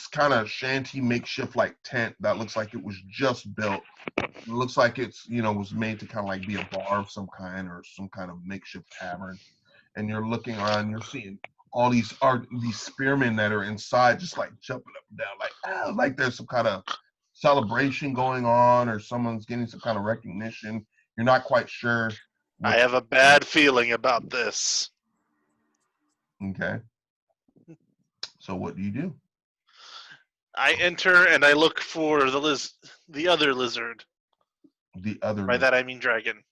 kind of shanty makeshift like tent that looks like it was just built. It looks like it's was made to kind of like be a bar of some kind or some kind of makeshift tavern. And you're looking around, you're seeing all these spearmen that are inside just like jumping up and down, like there's some kind of celebration going on or someone's getting some kind of recognition. You're not quite sure. I have a bad feeling about this. Okay. So what do you do? I enter and I look for the other lizard. The other. By that I mean dragon.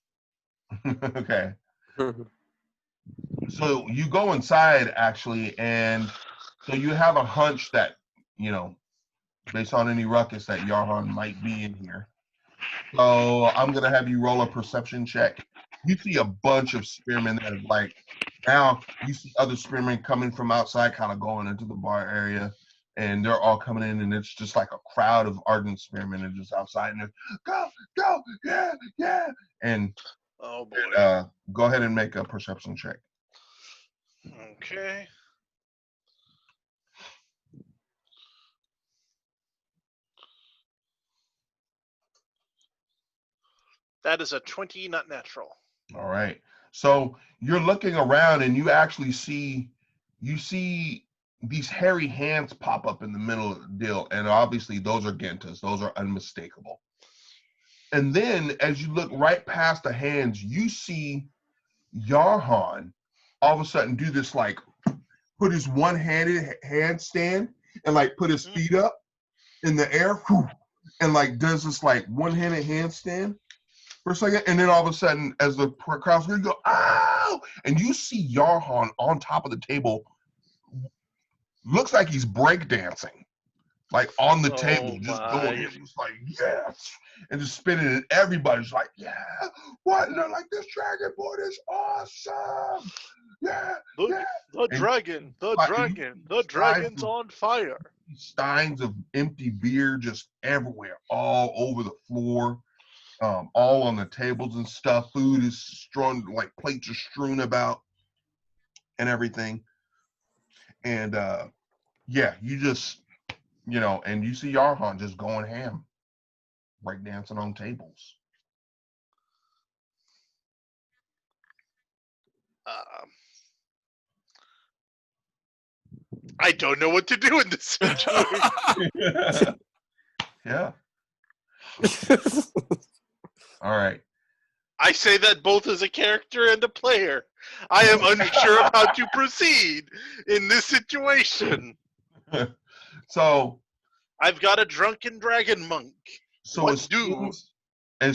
Okay. So you go inside actually, and so you have a hunch that based on any ruckus that Yarhan might be in here. So I'm gonna have you roll a perception check. You see a bunch of spearmen that have now you see other spearmen coming from outside, kind of going into the bar area, and they're all coming in, and it's just like a crowd of ardent spearmen and just outside, and they're go, yeah, and Oh boy. And, go ahead and make a perception check. Okay. That is a 20, not natural. All right. So you're looking around and you actually see these hairy hands pop up in the middle of the deal, and obviously those are Gentas. Those are unmistakable. And then as you look right past the hands, you see Yarhan all of a sudden do this, like, put his one-handed handstand and like put his feet up in the air, and like does this like one-handed handstand for a second, and then all of a sudden, as the crowd's going to go, ow! And you see Yarhan on top of the table, looks like he's breakdancing, like on the table, just going, just like, yes, and just spinning, and everybody's like, yeah, what? And they're like, this dragon board is awesome. Yeah, the dragon's on fire. Steins of empty beer just everywhere, all over the floor. All on the tables and stuff. Food is strewn, like plates are strewn about and everything. And yeah, you just, and you see Yarhan just going ham, breakdancing on tables. I don't know what to do in this situation. Yeah. All right. I say that both as a character and a player. I am unsure of how to proceed in this situation. I've got a drunken dragon monk. So as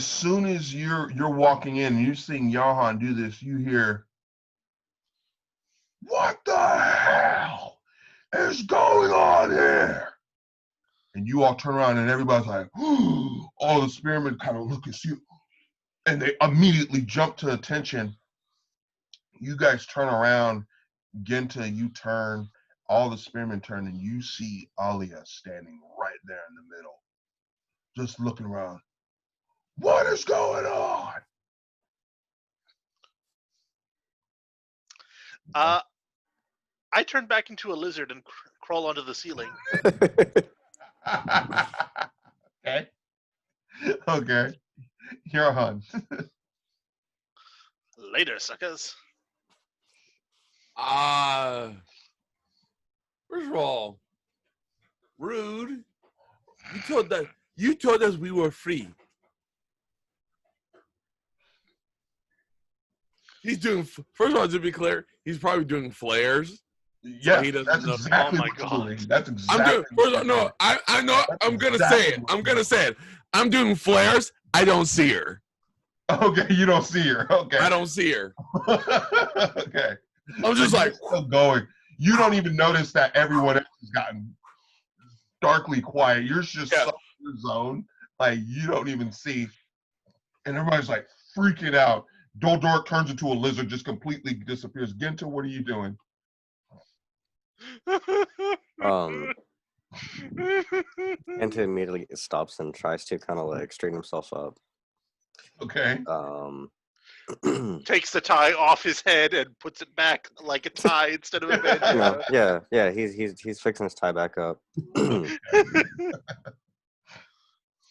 soon as you're walking in and you're seeing Yarhan do this, you hear, what the hell is going on here? And you all turn around and everybody's like, all the spearmen kind of look at you, and they immediately jump to attention. You guys turn around, Genta, you turn, all the spearmen turn, and you see Alia standing right there in the middle, just looking around. What is going on? I turn back into a lizard and crawl onto the ceiling. Okay. You're on. Later, suckers. First of all, rude. You told us we were free. He's doing. First of all, to be clear, he's probably doing flares. Yeah, so he doesn't know. Exactly. Oh my god, that's exactly. I'm doing. First of all, no, I know. I'm gonna say it. I'm doing flares. I don't see her. Okay, you don't see her. Okay, I don't see her. Okay, I'm just like still going. You don't even notice that everyone else has gotten darkly quiet. You're just so in your zone, like you don't even see, and everybody's like freaking out. Doldork turns into a lizard, just completely disappears. Genta, what are you doing? Genta immediately stops and tries to kind of like straighten himself up. Okay. Takes the tie off his head and puts it back like a tie instead of a bandana. Yeah. He's fixing his tie back up.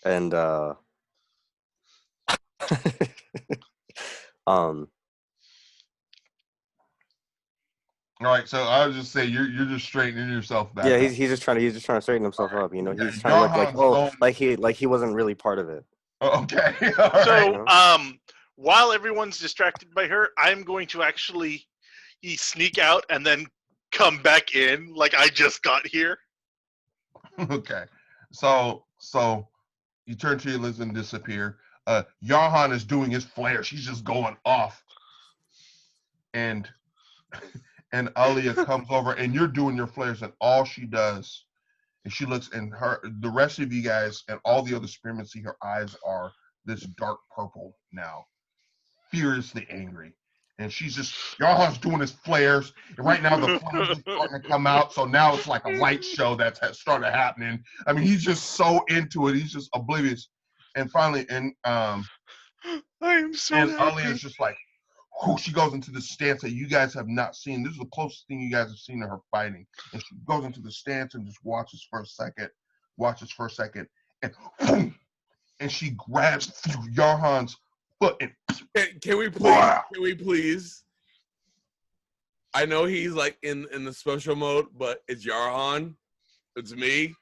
And All right, so I was just say you're just straightening yourself back. Yeah, up. he's just trying to straighten himself up. You know, he's trying to look like he wasn't really part of it. Okay. So while everyone's distracted by her, I'm going to actually sneak out and then come back in like I just got here. Okay. So you turn to your list and disappear. Yarhan is doing his flare. She's just going off. And Alia comes over and you're doing your flares, and all she does is she looks, and the rest of you guys and all the other spearmen see her eyes are this dark purple now, furiously angry. And she's just, Yarhan's doing his flares, and right now the flames are starting to come out, so now it's like a light show that's started happening. I mean, he's just so into it, he's just oblivious. And finally, I am so And happy. Ali is just like, whoo, she goes into the stance that you guys have not seen. This is the closest thing you guys have seen to her fighting. And she goes into the stance and just watches for a second, and boom, and she grabs Yarhan's foot and Can we please? I know he's like in the special mode, but it's Yarhan. It's me.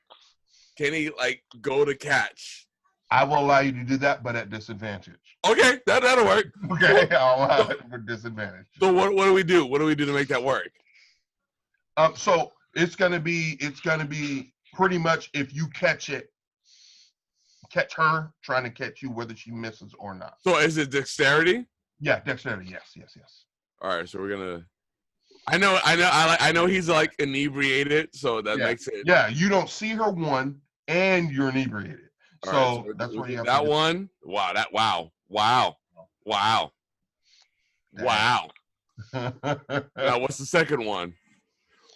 Can he like go to catch? I will allow you to do that, but at disadvantage. Okay, that'll work. Okay, I'll allow it for disadvantage. So what do we do? What do we do to make that work? So it's gonna be pretty much if you catch her trying to catch you, whether she misses or not. So is it dexterity? Yeah, dexterity. Yes. All right, so we're gonna. I know he's like inebriated, so that makes it. Yeah, you don't see her one, and you're inebriated. All So right, that's why you have that to do. one. Wow. Now what's the second one?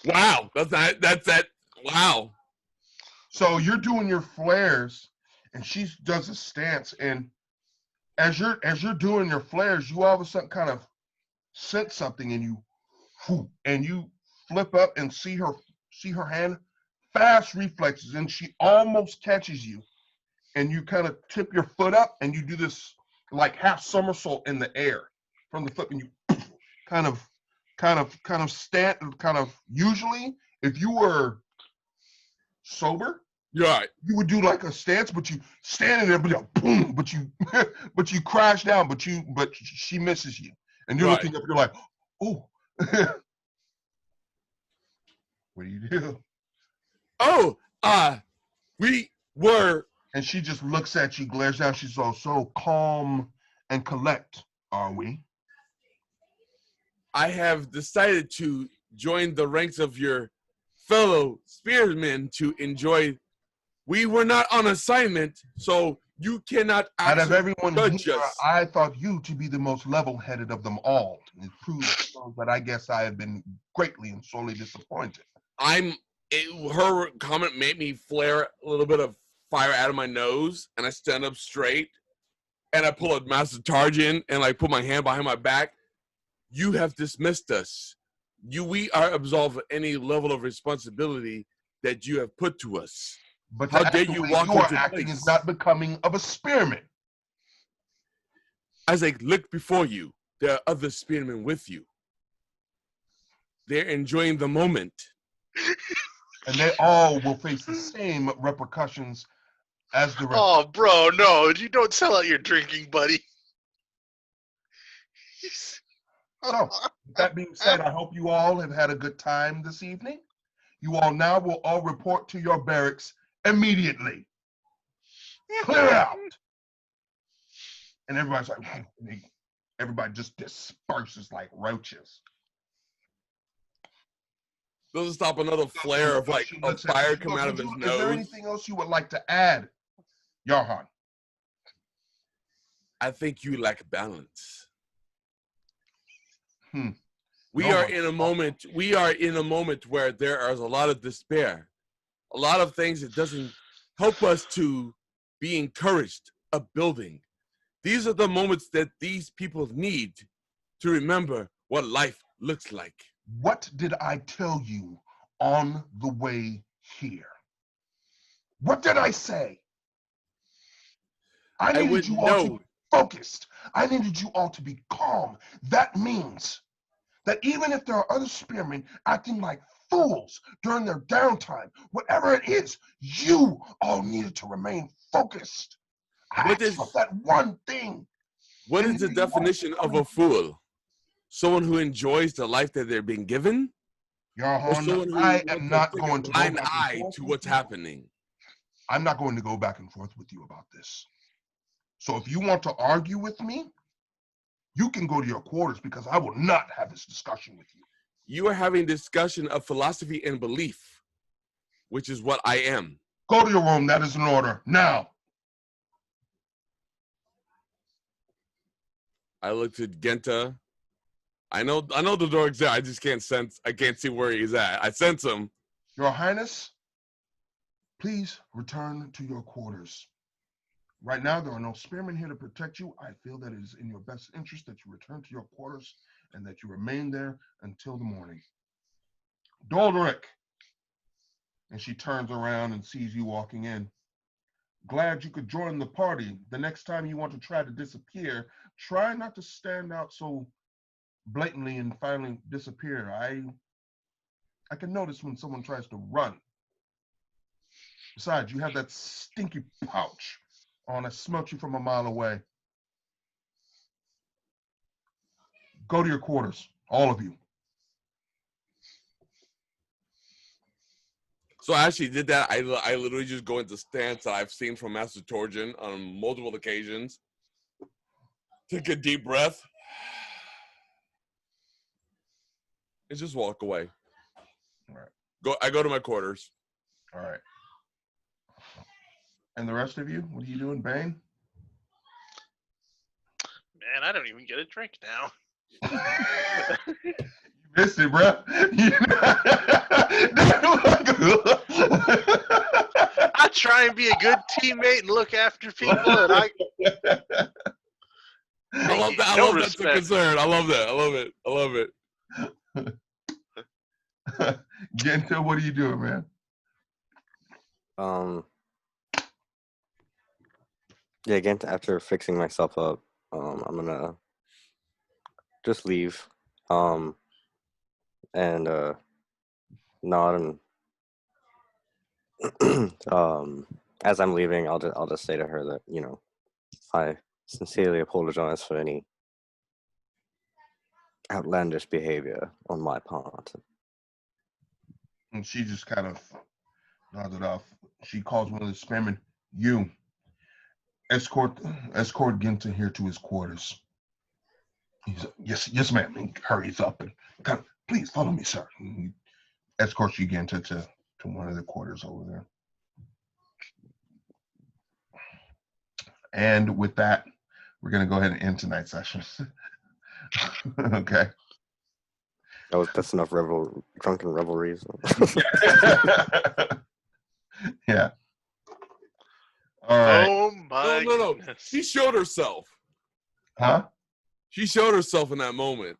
Wow, that's that. Wow. So you're doing your flares, and she does a stance, and as you're doing your flares, you all of a sudden kind of sense something, and you flip up and see her hand, fast reflexes, and she almost catches you, and you kind of tip your foot up, and you do this like half somersault in the air from the foot, and you kind of stand, usually if you were sober, right, you would do like a stance, but you stand in there, but boom, but you crash down, but she misses you, and you're looking up, you're like, oh. What do you do? Oh, we were. And she just looks at you, glares down. She's so calm and collect. Are we? I have decided to join the ranks of your fellow spearmen to enjoy. We were not on assignment, so you cannot out of everyone judge here, us. I thought you to be the most level-headed of them all. It proves that I guess I have been greatly and sorely disappointed. Her comment made me flare a little bit of fire out of my nose, and I stand up straight, and I pull a master charge in, and like put my hand behind my back. You have dismissed us. We are absolved of any level of responsibility that you have put to us. But how dare you walk you are into acting place? is not becoming of a spearman. As I look before you, there are other spearmen with you. They're enjoying the moment. And they all will face the same repercussions as the rest. Oh, bro, no, you don't sell out your drinking, buddy. So, with that being said, I hope you all have had a good time this evening. You all now will all report to your barracks immediately. Clear out. And everybody's like, everybody just disperses like roaches. Doesn't stop another flare of like a fire come out of his nose. Is there anything else you would like to add, Yarhan? I think you lack balance. We No are one. in a moment. We are in a moment where there is a lot of despair, a lot of things that doesn't help us to be encouraged of building. These are the moments that these people need to remember what life looks like. What did I tell you on the way here? What did I say? I needed you all to be focused. I needed you all to be calm. That means that even if there are other spearmen acting like fools during their downtime, whatever it is, you all needed to remain focused. I asked for that one thing. What is the definition of a fool? Someone who enjoys the life that they're being given? Yarhan, I am not going to go blind eye to what's happening. I'm not going to go back and forth with you about this. So if you want to argue with me, you can go to your quarters because I will not have this discussion with you. You are having discussion of philosophy and belief, which is what I am. Go to your room. That is an order. Now. I looked at Genta. I know the door exists. I just I can't see where he's at. I sense him. Your Highness, please return to your quarters. Right now, there are no spearmen here to protect you. I feel that it is in your best interest that you return to your quarters and that you remain there until the morning. Doldrick! And she turns around and sees you walking in. Glad you could join the party. The next time you want to try to disappear, try not to stand out so blatantly and finally disappear. I can notice when someone tries to run. Besides, you have that stinky pouch on. I smelt you from a mile away. Go to your quarters, all of you. So I actually did that. I literally just go into stance that I've seen from Master Torgen on multiple occasions. Take a deep breath. And just walk away. All right. I go to my quarters. All right. And the rest of you, what are you doing, Bane? Man, I don't even get a drink now. You missed it, bro. I try and be a good teammate and look after people, and I love that. I no love that's a respect. concern. I love that. I love it. I love it. Gento, what are you doing, man? Yeah, again, after fixing myself up, I'm gonna just leave, and nod and as I'm leaving, I'll just say to her that, you know, I sincerely apologize for any outlandish behavior on my part. And she just kind of nods it off. She calls one of the spearmen, you. Escort Gento here to his quarters. He's yes, ma'am. He hurries up and kind of, please follow me, sir. And he escorts you Gento to one of the quarters over there. And with that, we're gonna go ahead and end tonight's session. Okay. That's enough drunken revelries. Yeah. All right. Oh my No. goodness. She showed herself. Huh? She showed herself in that moment.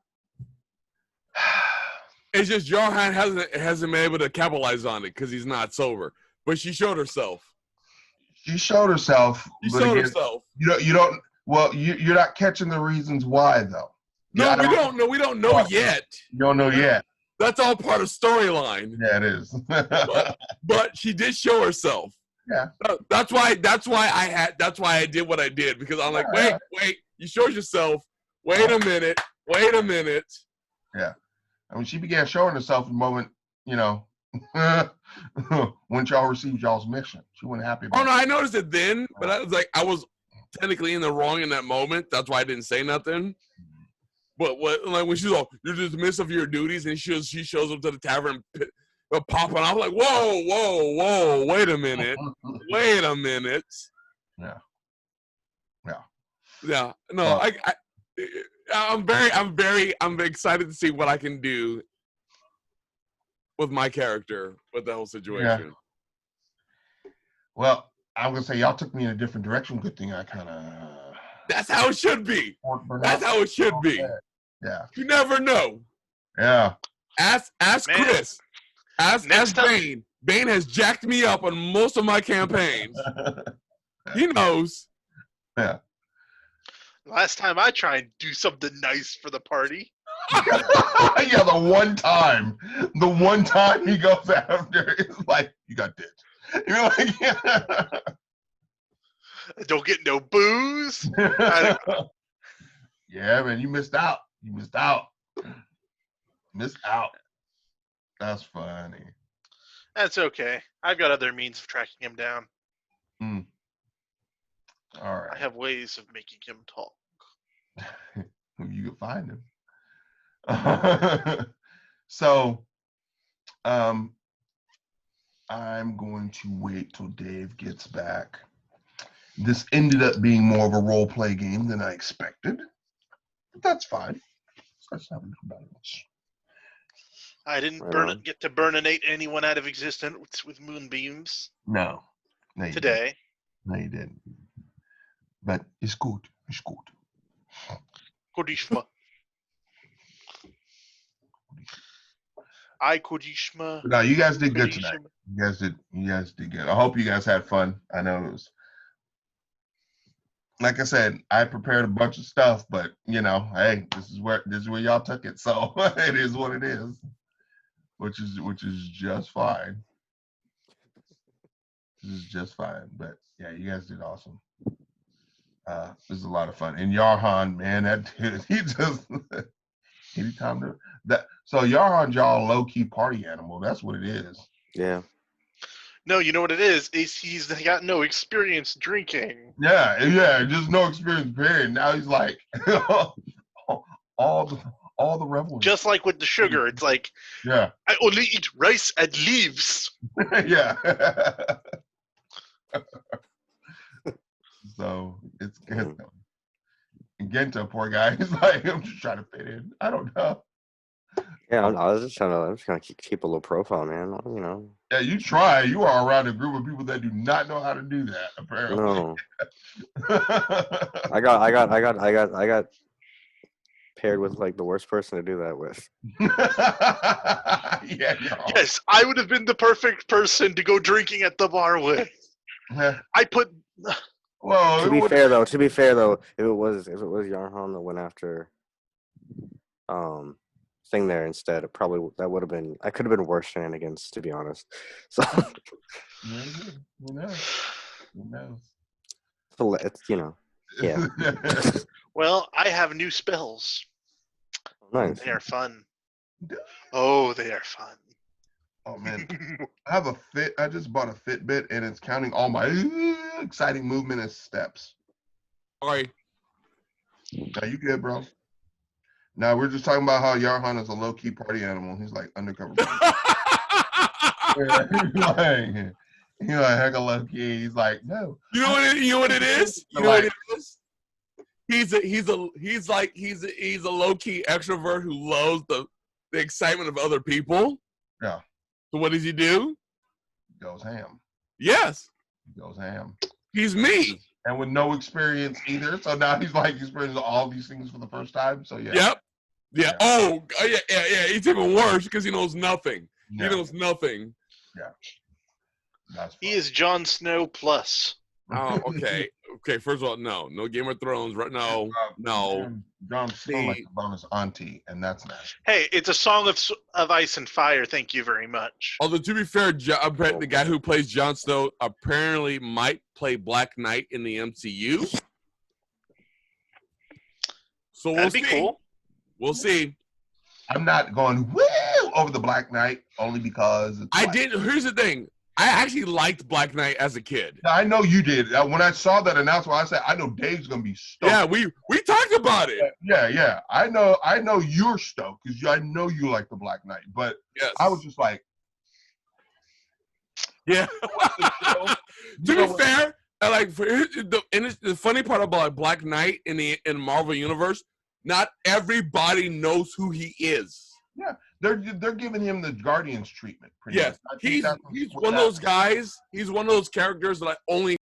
It's just Johan hasn't been able to capitalize on it because he's not sober. But she showed herself. She showed herself. She showed herself. You don't. Well, you're not catching the reasons why, though. No, we don't know. We don't know yet. You don't know yet. That's all part of storyline. Yeah, it is. but she did show herself. Yeah. That's why I did what I did, because I'm like, wait, you showed yourself. Wait a minute. Yeah. I mean, she began showing herself the moment, you know, when y'all received y'all's mission. She wasn't happy about it. Oh, no, I noticed it then, but I was like, I was technically in the wrong in that moment. That's why I didn't say nothing. But when she's all, you're dismissive of your duties, and she shows up to the tavern popping off like, whoa, wait a minute. Yeah. No, I'm excited to see what I can do with my character with the whole situation. Yeah. Well, I'm gonna say y'all took me in a different direction. Good thing I kind of. That's how it should be. That's how it should be. Yeah. You never know. Yeah. Ask Chris. Ask Bane. Bane has jacked me up on most of my campaigns. He knows. Yeah. Last time I try and do something nice for the party. Yeah, the one time he goes after, it's like, you got ditched. You're like, yeah. I don't get no booze. Yeah, man, you missed out. Missed out. That's funny. That's okay. I've got other means of tracking him down. All right. I have ways of making him talk. You can find him. So, I'm going to wait till Dave gets back. This ended up being more of a role play game than I expected, but that's fine. Let's have a balance. I didn't get to burninate anyone out of existence with moonbeams. No, today. No, you didn't. but it's good. It's good. Kodishma. I Kodishma. No, you guys did good tonight. You guys did good. I hope you guys had fun. I know it was, like I said, I prepared a bunch of stuff, but hey, this is where y'all took it. So it is what it is. Which is just fine. This is just fine. But yeah, you guys did awesome. This is a lot of fun. And Yarhan, man, that dude, he just anytime that so Yarhan's y'all low key party animal. That's what it is. Yeah. No, you know what it is he's got no experience drinking. Yeah, just no experience. Period. Now he's like all the revelries. Just like with the sugar, it's like I only eat rice and leaves. Yeah. So it's good. And Gento, poor guy, he's like, I'm just trying to fit in. I don't know. Yeah, I'm just trying to keep a low profile, man. Yeah, you try. You are around a group of people that do not know how to do that. Apparently. No. I got paired with like the worst person to do that with. Yeah. Yes, I would have been the perfect person to go drinking at the bar with. I put. Well, to be fair though, if it was Yarhan that went after thing there instead, it probably I could have been worse shenanigans, to be honest. So who knows? So it's yeah. Well, I have new spells. Nice. They are fun. Oh, they are fun. Oh man, I just bought a Fitbit and it's counting all my exciting movement and steps. Sorry. Are you good, bro? Now we're just talking about how Yarhan is a low key party animal. He's like undercover. He's like heck of low key. He's like, no. You know what it is? You know what it is? He's a low key extrovert who loves the excitement of other people. Yeah. So what does he do? He goes ham. Yes. He goes ham. He's me. And with no experience either. So now he's like experiencing all these things for the first time. So yeah. Yep. Yeah. Oh, yeah. It's even worse because he knows nothing. Yeah. He knows nothing. Yeah. He is Jon Snow plus. Oh, okay. Okay, first of all, no Game of Thrones, right? No. Jon Snow like the bonus auntie, and that's nice. Hey, it's a song of ice and fire. Thank you very much. Although to be fair, the guy who plays Jon Snow apparently might play Black Knight in the MCU. So That'd be cool. We'll see. I'm not going woo over the Black Knight only because Here's the thing. I actually liked Black Knight as a kid. I know you did. When I saw that announcement, I said, I know Dave's gonna be stoked. Yeah, we talked about it. Yeah. I know you're stoked because I know you like the Black Knight. But yes. I was just like, yeah. To be fair, the funny part about Black Knight in Marvel Universe, not everybody knows who he is. Yeah. They're giving him the Guardians treatment. Yes, he's one of those guys. He's one of those characters that only